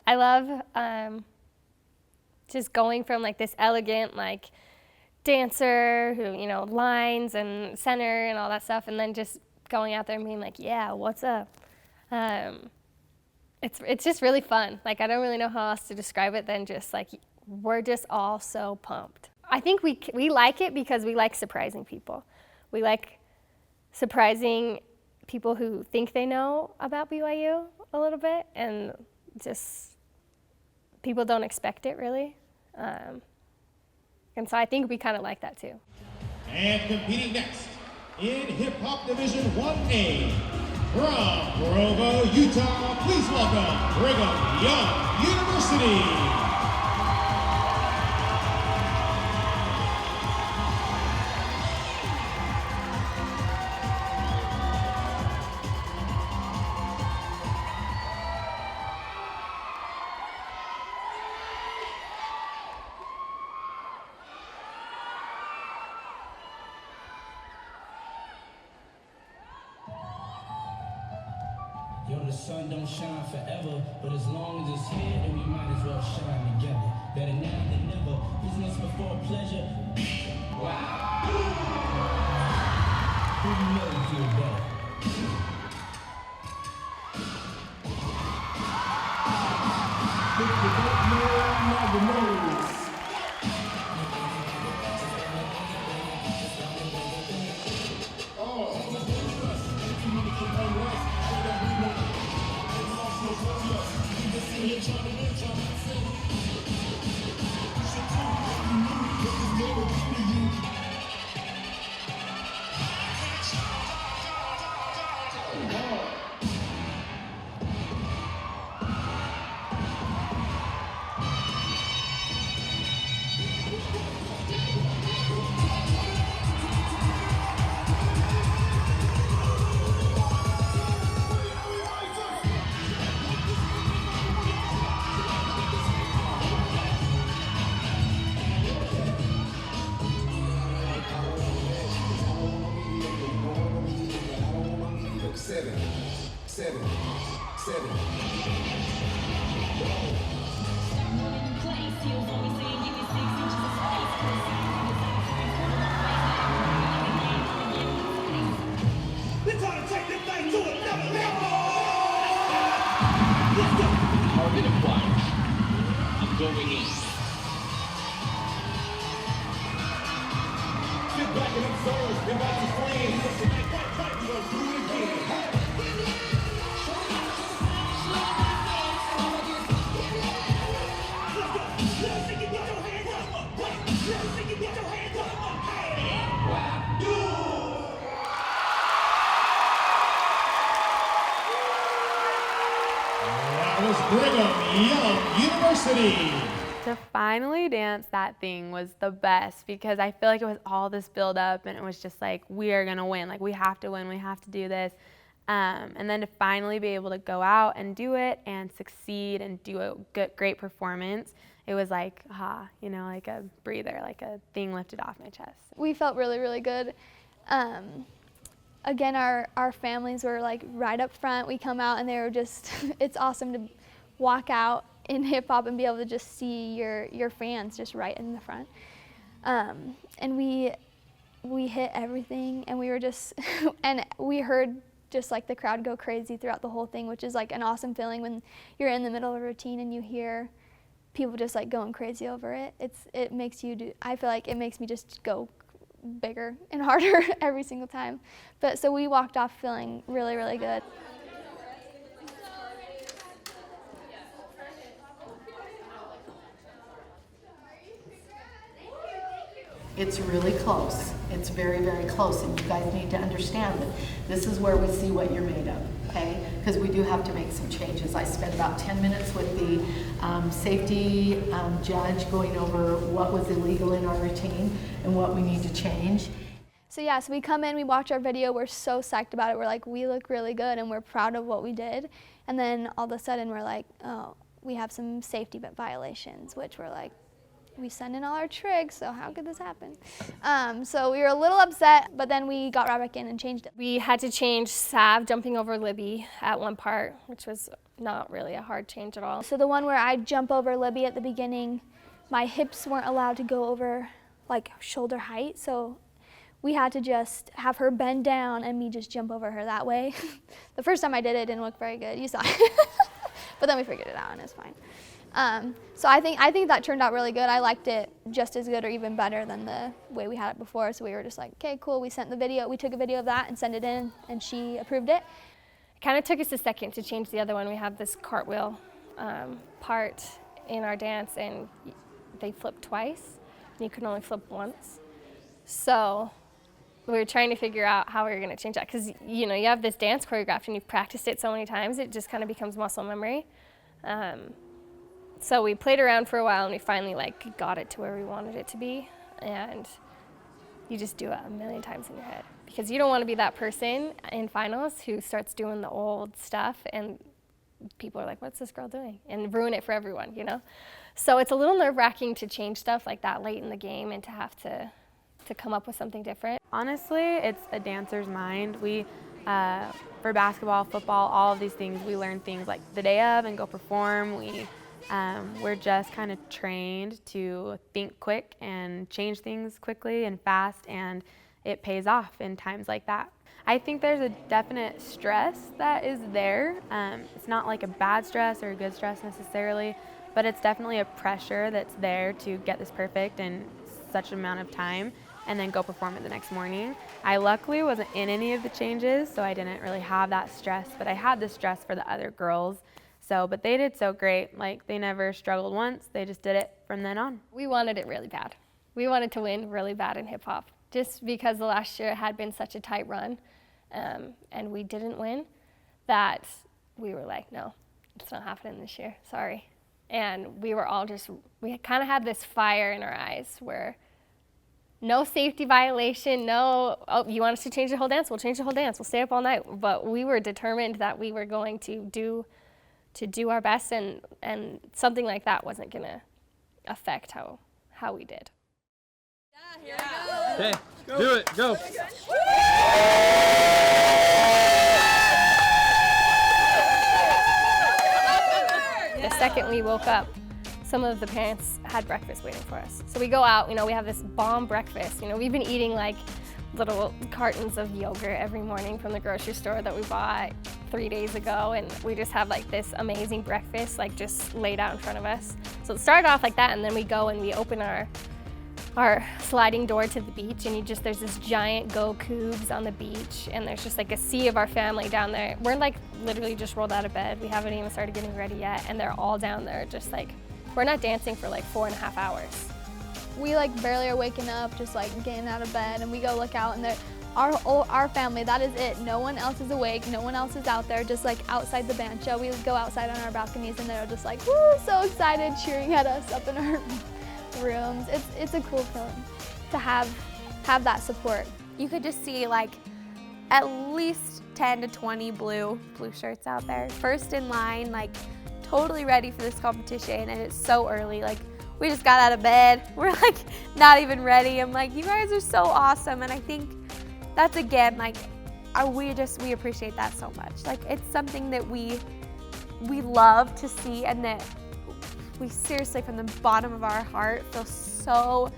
I love just going from like this elegant like dancer who, you know, lines and center and all that stuff, and then just going out there and being like, yeah, what's up? It's just really fun. Like, I don't really know how else to describe it than just like, we're just all so pumped. I think we like it because we like surprising people. We like surprising people who think they know about BYU a little bit, and just people don't expect it really. And so I think we kind of like that too. And competing next in Hip Hop Division 1A, from Provo, Utah, please welcome Brigham Young University. Yo, the sun don't shine forever, but as long as it's here, then we might as well shine together. Better now than never, business before pleasure. Wow. Who you know feel better? 7, 7. We're trying to take this thing to another level. Let's go. Hold it apart. I'm going in. Sit back and observe. Invite your friends. Fight, we're gonna do it again. That was Brigham Young University. To finally dance that thing was the best because I feel like it was all this build up and it was just like, we are going to win. Like, we have to win. We have to do this. And then to finally be able to go out and do it and succeed and do a good, great performance, it was like, you know, like a breather, like a thing lifted off my chest. We felt really, really good. Again, our families were like right up front. We come out and they were just, it's awesome to walk out in hip hop and be able to just see your fans just right in the front. And we hit everything and we were just, and we heard just like the crowd go crazy throughout the whole thing, which is like an awesome feeling when you're in the middle of a routine and you hear people just like going crazy over it. It makes you do, I feel like it makes me just go bigger and harder every single time. But so we walked off feeling really, really good. It's really close. It's very, very close, and you guys need to understand that this is where we see what you're made of, okay? Because we do have to make some changes. I spent about 10 minutes with the safety judge going over what was illegal in our routine and what we need to change. So yeah, so we come in, we watch our video, we're so psyched about it. We're like, we look really good and we're proud of what we did. And then all of a sudden we're like, oh, we have some safety violations, which we're like, we send in all our tricks, so how could this happen? So we were a little upset, but then we got right back in and changed it. We had to change Sav jumping over Libby at one part, which was not really a hard change at all. So the one where I jump over Libby at the beginning, my hips weren't allowed to go over like shoulder height, so we had to just have her bend down and me just jump over her that way. The first time I did it, it didn't look very good, you saw it. But then we figured it out and it's fine. So I think that turned out really good. I liked it just as good or even better than the way we had it before. So we were just like, okay, cool. We took a video of that and sent it in, and she approved it. It kind of took us a second to change the other one. We have this cartwheel part in our dance, and they flip twice, and you can only flip once. So we were trying to figure out how we were going to change that, because you know, you have this dance choreographed and you've practiced it so many times, it just kind of becomes muscle memory. So we played around for a while and we finally like got it to where we wanted it to be, and you just do it a million times in your head because you don't want to be that person in finals who starts doing the old stuff and people are like, what's this girl doing? And ruin it for everyone, you know? So it's a little nerve-wracking to change stuff like that late in the game and to have to come up with something different. Honestly, it's a dancer's mind. We, for basketball, football, all of these things, we learn things like the day of and go perform. We're just kind of trained to think quick and change things quickly and fast, and it pays off in times like that. I think there's a definite stress that is there. It's not like a bad stress or a good stress necessarily, but it's definitely a pressure that's there to get this perfect in such an amount of time and then go perform it the next morning. I luckily wasn't in any of the changes, so I didn't really have that stress, but I had the stress for the other girls. But they did so great. Like, they never struggled once. They just did it from then on. We wanted it really bad. We wanted to win really bad in hip hop, just because the last year had been such a tight run, and we didn't win, that we were like, no, it's not happening this year, sorry. And we were all just, we kind of had this fire in our eyes where no safety violation, no, oh, you want us to change the whole dance? We'll change the whole dance. We'll stay up all night. But we were determined that we were going to do our best, and something like that wasn't going to affect how we did. Yeah, here we go. Okay, do it, go. second we woke up, some of the parents had breakfast waiting for us. So we go out, we have this bomb breakfast. We've been eating like little cartons of yogurt every morning from the grocery store that we bought 3 days ago, and we just have like this amazing breakfast like just laid out in front of us. So it started off like that, and then we go and we open our sliding door to the beach, and there's this giant Go Cougs on the beach, and there's just like a sea of our family down there. We're like literally just rolled out of bed. We haven't even started getting ready yet, and they're all down there just like, we're not dancing for like 4.5 hours. We like barely are waking up, just like getting out of bed, and we go look out, and our family, that is it. No one else is awake, no one else is out there, just like outside the band show. We go outside on our balconies, and they're just like, woo, so excited, cheering at us up in our rooms. It's a cool feeling to have that support. You could just see like at least 10 to 20 blue shirts out there, first in line, like totally ready for this competition, and it's so early. Like, we just got out of bed. We're like not even ready. I'm like, you guys are so awesome. And I think that's, again, like we appreciate that so much. Like, it's something that we love to see, and that we seriously, from the bottom of our heart, feel so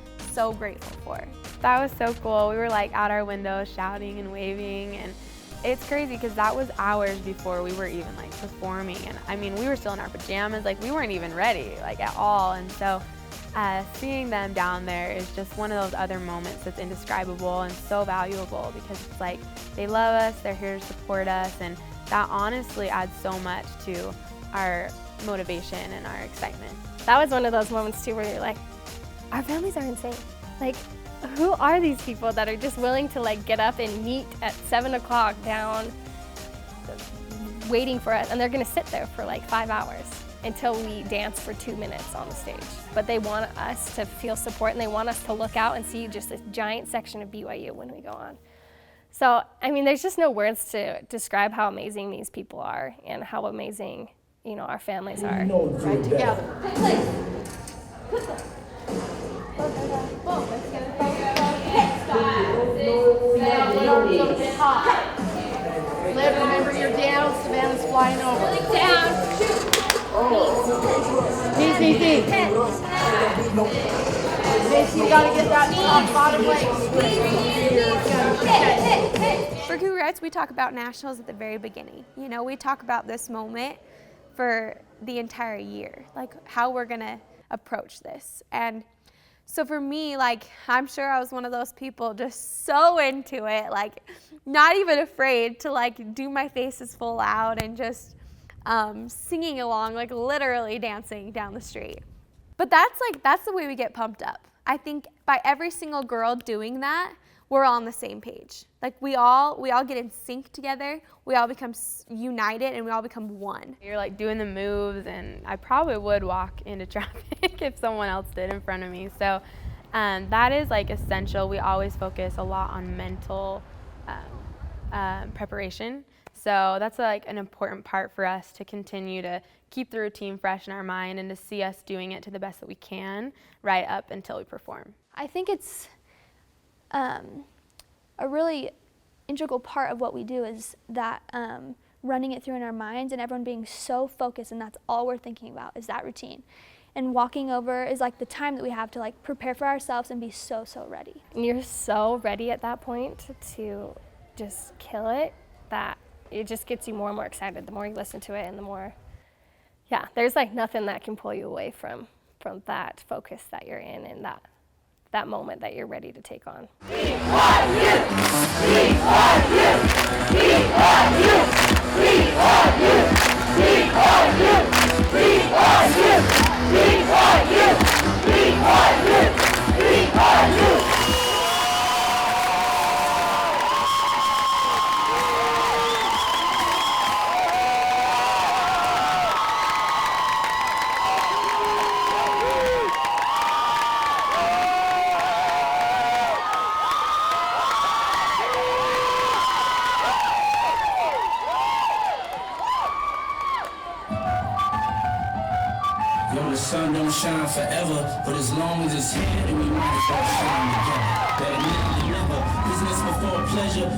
grateful for. That was so cool. We were like out our window shouting and waving, and it's crazy because that was hours before we were even like performing. And I mean, we were still in our pajamas, like we weren't even ready like at all. And so seeing them down there is just one of those other moments that's indescribable and so valuable, because it's like they love us, they're here to support us, and that honestly adds so much to our motivation and our excitement. That was one of those moments too where you're like, our families are insane. Like, who are these people that are just willing to like get up and meet at 7 o'clock down waiting for us, and they're gonna sit there for like 5 hours until we dance for 2 minutes on the stage. But they want us to feel support, and they want us to look out and see just this giant section of BYU when we go on. So, I mean, there's just no words to describe how amazing these people are and how amazing, our families are. Right together. Remember, you're down, Savannah's flying over. Down. Knees. You gotta get that top bottom leg. For Cougarettes, we talk about nationals at the very beginning. We talk about this moment for the entire year, like how we're gonna approach this. And so for me, like, I'm sure I was one of those people just so into it, like not even afraid to like do my faces full out and just singing along, like literally dancing down the street. But that's the way we get pumped up. I think by every single girl doing that, we're all on the same page. Like we all get in sync together, we all become united, and we all become one. You're like doing the moves, and I probably would walk into traffic if someone else did in front of me. So that is like essential. We always focus a lot on mental preparation. So that's like an important part for us to continue to keep the routine fresh in our mind and to see us doing it to the best that we can right up until we perform. I think it's a really integral part of what we do is that running it through in our minds and everyone being so focused, and that's all we're thinking about is that routine. And walking over is like the time that we have to like prepare for ourselves and be so ready. And you're so ready at that point to just kill it that it just gets you more and more excited the more you listen to it, and the more, there's like nothing that can pull you away from that focus that you're in and that moment that you're ready to take on. Yo, the sun don't shine forever, but as long as it's here, then we might as well shine together. Better now than never, business before pleasure.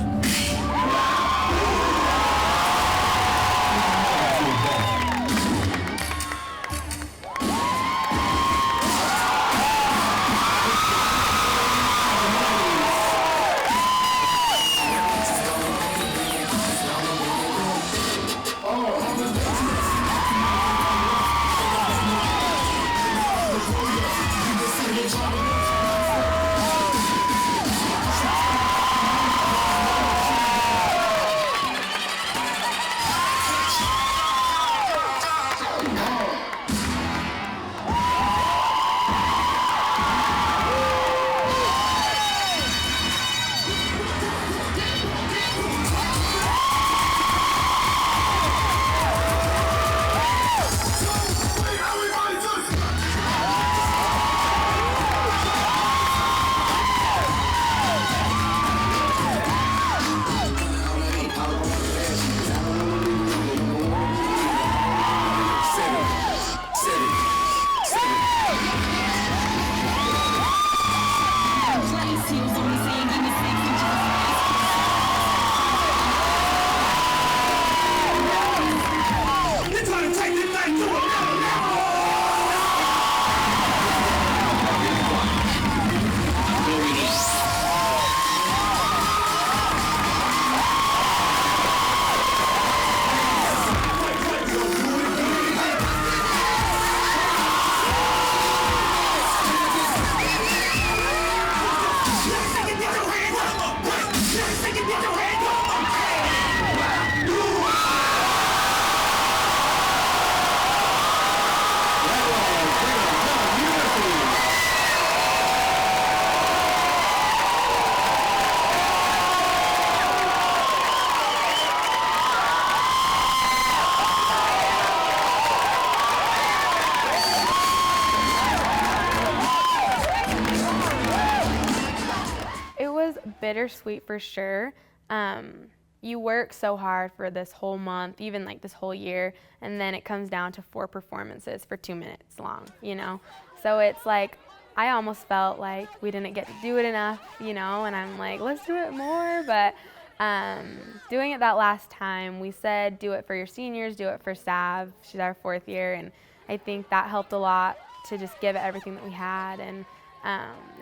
bittersweet for sure. You work so hard for this whole month, even like this whole year, and then it comes down to 4 performances for 2 minutes long, you know? So it's like, I almost felt like we didn't get to do it enough, you know, and I'm like, let's do it more, but doing it that last time, we said do it for your seniors, do it for Sav. She's our 4th year, and I think that helped a lot to just give it everything that we had, and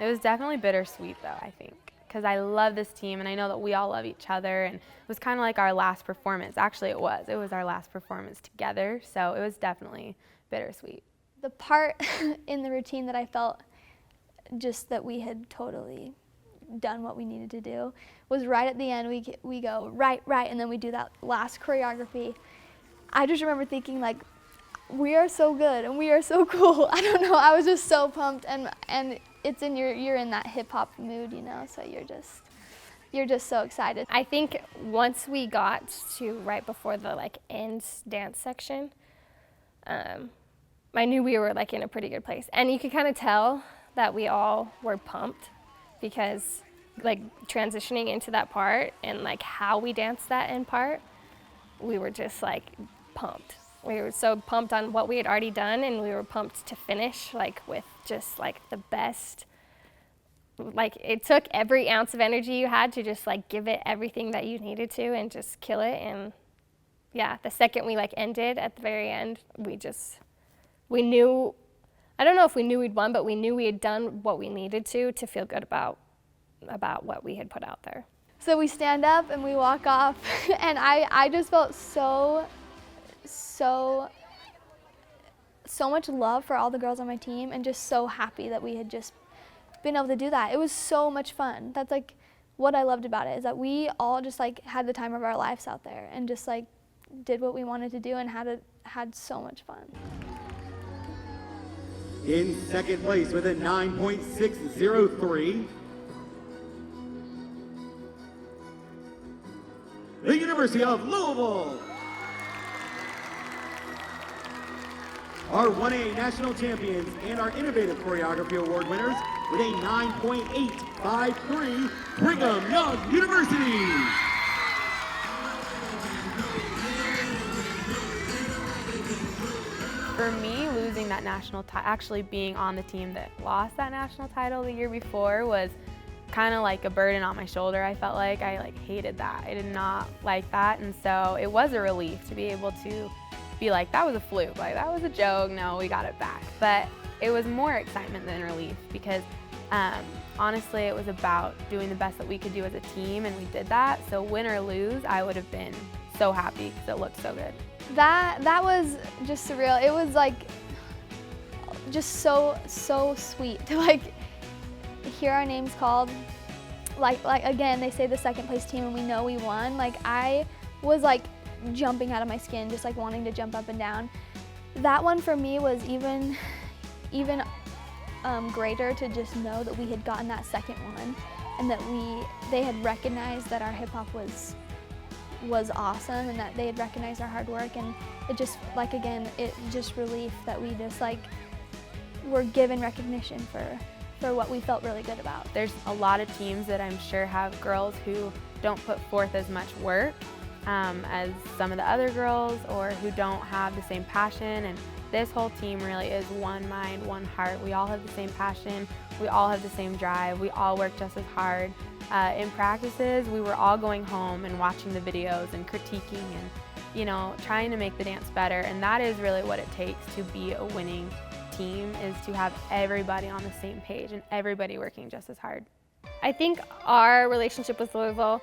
it was definitely bittersweet though, I think, because I love this team and I know that we all love each other, and it was kind of like our last performance. Actually, it was our last performance together, so it was definitely bittersweet. The part in the routine that I felt just that we had totally done what we needed to do was right at the end. We go right, and then we do that last choreography. I just remember thinking, like, we are so good and we are so cool. I don't know, I was just so pumped, and it's in you're in that hip hop mood, you know, so you're just so excited. I think once we got to right before the like end dance section, I knew we were like in a pretty good place, and you could kind of tell that we all were pumped because like transitioning into that part and like how we danced that end part, we were just like pumped. We were so pumped on what we had already done, and we were pumped to finish like with just like the best. Like it took every ounce of energy you had to just like give it everything that you needed to and just kill it. And yeah, the second we like ended at the very end, we knew, I don't know if we knew we'd won, but we knew we had done what we needed to feel good about what we had put out there. So we stand up and we walk off, and I just felt so much love for all the girls on my team, and just so happy that we had just been able to do that. It was so much fun. That's like what I loved about it, is that we all just like had the time of our lives out there and just like did what we wanted to do and had so much fun. In second place with a 9.603, the University of Louisville. Our 1A national champions and our Innovative Choreography Award winners with a 9.853, Brigham Young University. For me, losing that national title, actually being on the team that lost that national title the year before, was kind of like a burden on my shoulder. I felt like I hated that. I did not like that, and so it was a relief to be able to be like, that was a fluke, like that was a joke, no, we got it back. But it was more excitement than relief, because honestly it was about doing the best that we could do as a team, and we did that. So win or lose, I would have been so happy because it looked so good. That was just surreal. It was like just so sweet to like hear our names called. Like again, they say the second place team and we know we won. Like I was like jumping out of my skin, just like wanting to jump up and down. That one for me was even greater, to just know that we had gotten that second one, and that they had recognized that our hip hop was awesome, and that they had recognized our hard work. And it just like, again, it just relief that we just like were given recognition for what we felt really good about. There's a lot of teams that I'm sure have girls who don't put forth as much work as some of the other girls, or who don't have the same passion, and this whole team really is one mind, one heart. We all have the same passion, we all have the same drive, we all work just as hard. In practices, we were all going home and watching the videos and critiquing and, you know, trying to make the dance better, and that is really what it takes to be a winning team, is to have everybody on the same page and everybody working just as hard. I think our relationship with Louisville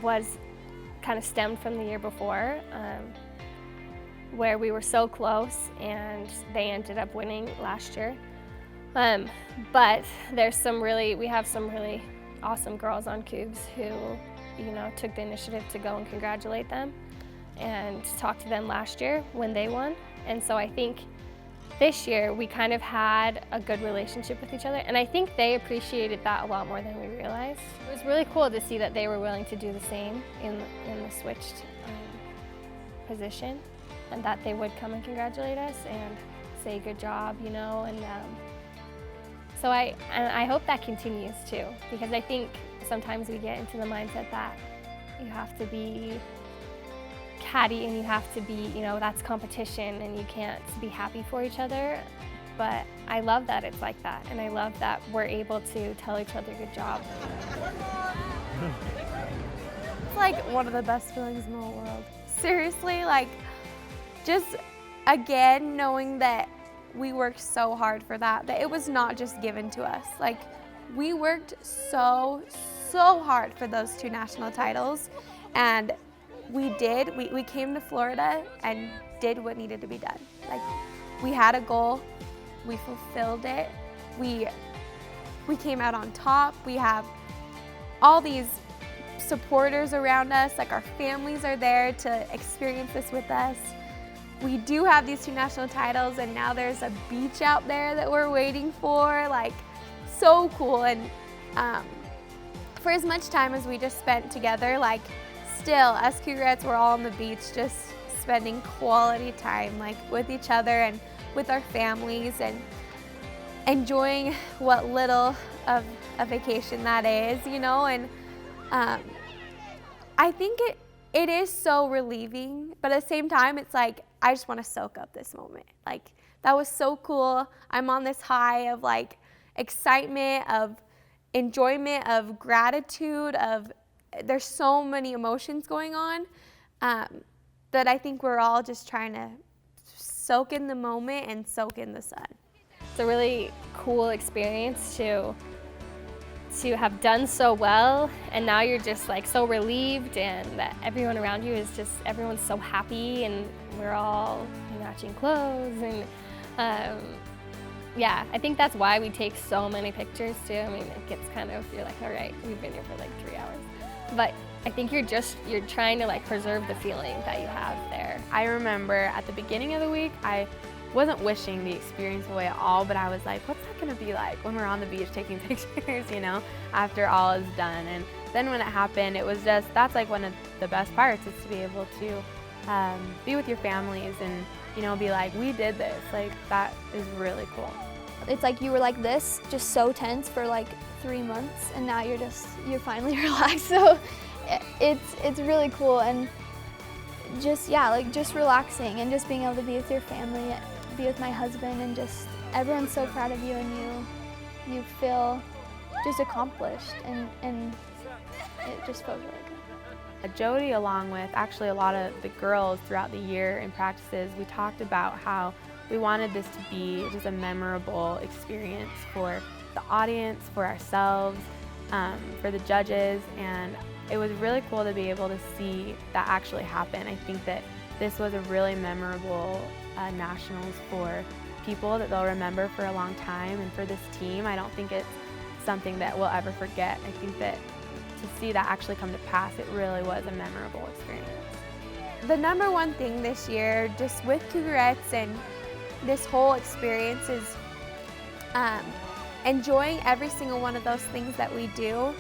was kind of stemmed from the year before, where we were so close and they ended up winning last year. But we have some really awesome girls on Cougs who, you know, took the initiative to go and congratulate them and talk to them last year when they won. And so I think this year we kind of had a good relationship with each other, and I think they appreciated that a lot more than we realized. It was really cool to see that they were willing to do the same in the switched position, and that they would come and congratulate us and say good job, you know. And So I hope that continues too, because I think sometimes we get into the mindset that you have to be catty and you have to be, that's competition and you can't be happy for each other. But I love that it's like that, and I love that we're able to tell each other good job. It's like one of the best feelings in the whole world. Seriously, like just again knowing that we worked so hard for that it was not just given to us. Like we worked so hard for those 2 national titles, and we came to Florida and did what needed to be done. Like we had a goal, we fulfilled it, we came out on top. We have all these supporters around us, like our families are there to experience this with us. We do have these 2 national titles, and now there's a beach out there that we're waiting for, like so cool. And for as much time as we just spent together, like still us Cougarettes, we're all on the beach just spending quality time like with each other and with our families and enjoying what little of a vacation that is, and I think it is so relieving, but at the same time, it's like, I just want to soak up this moment. Like, that was so cool. I'm on this high of like excitement, of enjoyment, of gratitude, there's so many emotions going on that I think we're all just trying to soak in the moment and soak in the sun. It's a really cool experience to have done so well, and now you're just like so relieved, and that everyone around you is just, everyone's so happy, and we're all matching clothes, and yeah, I think that's why we take so many pictures too. I mean, it gets kind of, you're like, all right, we've been here for like 3 hours, but I think you're trying to like preserve the feeling that you have there. I remember at the beginning of the week, I wasn't wishing the experience away at all, but I was like, what's that gonna be like when we're on the beach taking pictures, after all is done? And then when it happened, it was just, that's like one of the best parts, is to be able to be with your families and, be like, we did this. Like, that is really cool. It's like you were like this, just so tense for like 3 months, and now you're finally relaxed. So it's really cool, and just relaxing and just being able to be with your family, be with my husband, and just everyone's so proud of you, and you feel just accomplished, and it just feels really good. Jody, along with actually a lot of the girls throughout the year in practices, we talked about how we wanted this to be just a memorable experience for the audience, for ourselves, for the judges, and it was really cool to be able to see that actually happen. I think that this was a really memorable nationals for people that they'll remember for a long time, and for this team, I don't think it's something that we'll ever forget. I think that to see that actually come to pass, it really was a memorable experience. The number one thing this year, just with Cougarettes and this whole experience, is enjoying every single one of those things that we do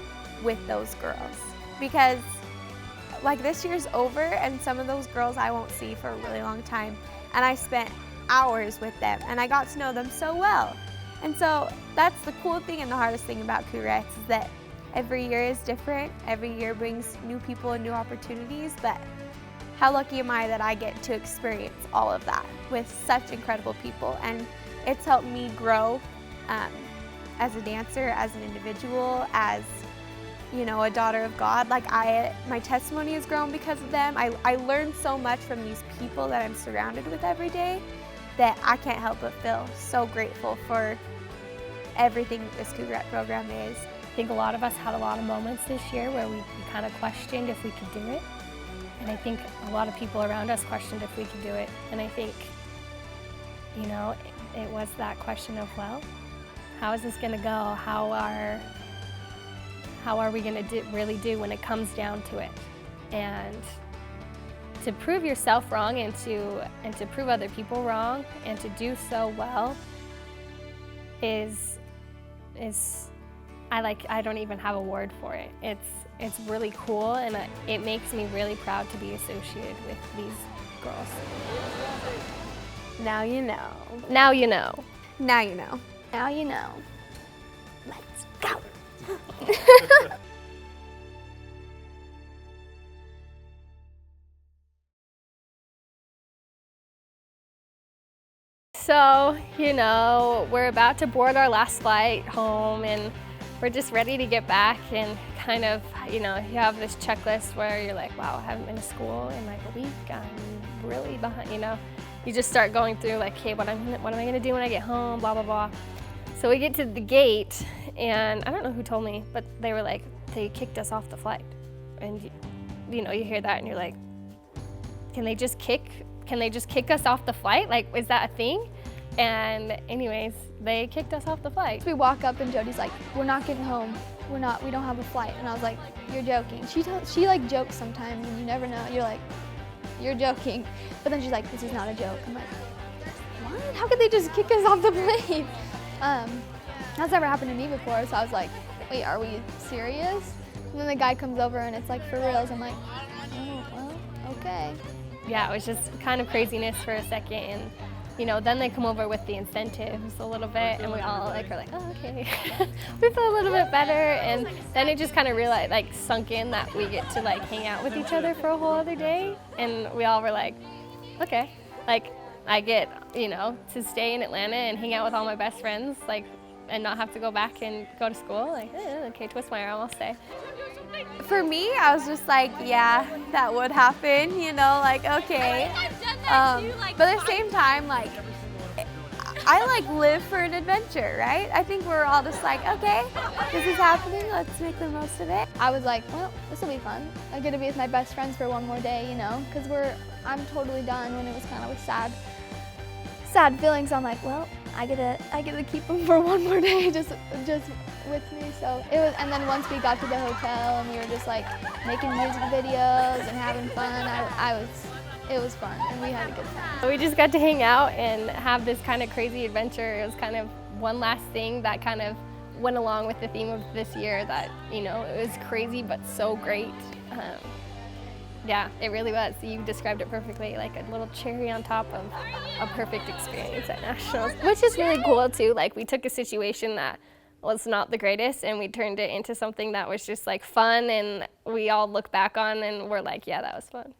with those girls. Because like this year's over, and some of those girls I won't see for a really long time, and I spent hours with them and I got to know them so well. And so that's the cool thing and the hardest thing about Cougarettes, is that every year is different. Every year brings new people and new opportunities, but how lucky am I that I get to experience all of that with such incredible people. And it's helped me grow as a dancer, as an individual, as a daughter of God. Like my testimony has grown because of them. I learned so much from these people that I'm surrounded with every day, that I can't help but feel so grateful for everything that this Cougarette program is. I think a lot of us had a lot of moments this year where we kind of questioned if we could do it. And I think a lot of people around us questioned if we could do it. And I think, it was that question of, well, how is this going to go? How are we going to really do when it comes down to it? And to prove yourself wrong, and to prove other people wrong, and to do so well is I don't even have a word for it. It's really cool, and it makes me really proud to be associated with these girls. Now you know. Now you know. Now you know. Now you know. Let's go. So, you know, we're about to board our last flight home and we're just ready to get back, and kind of, you know, you have this checklist where you're like, wow, I haven't been to school in like a week, I'm really behind, you know. You just start going through like, okay, what am I gonna do when I get home, blah, blah, blah. So we get to the gate and I don't know who told me, but they were like, they kicked us off the flight. And you know, you hear that and you're like, can they just kick us off the flight? Like, is that a thing? And anyways, they kicked us off the flight. We walk up and Jody's like, we're not getting home. We don't have a flight. And I was like, you're joking. She like jokes sometimes and you never know. You're like, you're joking. But then she's like, this is not a joke. I'm like, what? How could they just kick us off the plane? That's never happened to me before. So I was like, wait, are we serious? And then the guy comes over and it's like, for reals. I'm like, oh, well, okay. Yeah, it was just kind of craziness for a second, and you know, then they come over with the incentives a little bit, and we all like are like, oh, okay. We feel a little bit better, and then it just kind of sunk in that we get to like hang out with each other for a whole other day, and we all were like, okay, like I get, you know, to stay in Atlanta and hang out with all my best friends, like, and not have to go back and go to school, like, okay, twist my arm, I'll stay. For me, I was just like, yeah, that would happen, you know, like, okay. But at the same time, like, I like live for an adventure, right? I think we're all just like, okay, this is happening, let's make the most of it. I was like, well, this will be fun. I get to be with my best friends for one more day, you know, because I'm totally done when it was kind of a sad feeling. So I'm like, well, I get to keep them for one more day, just with me. So it was, and then once we got to the hotel and we were just like making music videos and having fun, it was fun and we had a good time. We just got to hang out and have this kind of crazy adventure. It was kind of one last thing that kind of went along with the theme of this year, that, you know, it was crazy but so great. Yeah, it really was. You described it perfectly, like a little cherry on top of a perfect experience at Nationals, which is really cool too. Like, we took a situation that was not the greatest and we turned it into something that was just like fun, and we all look back on and we're like, yeah, that was fun.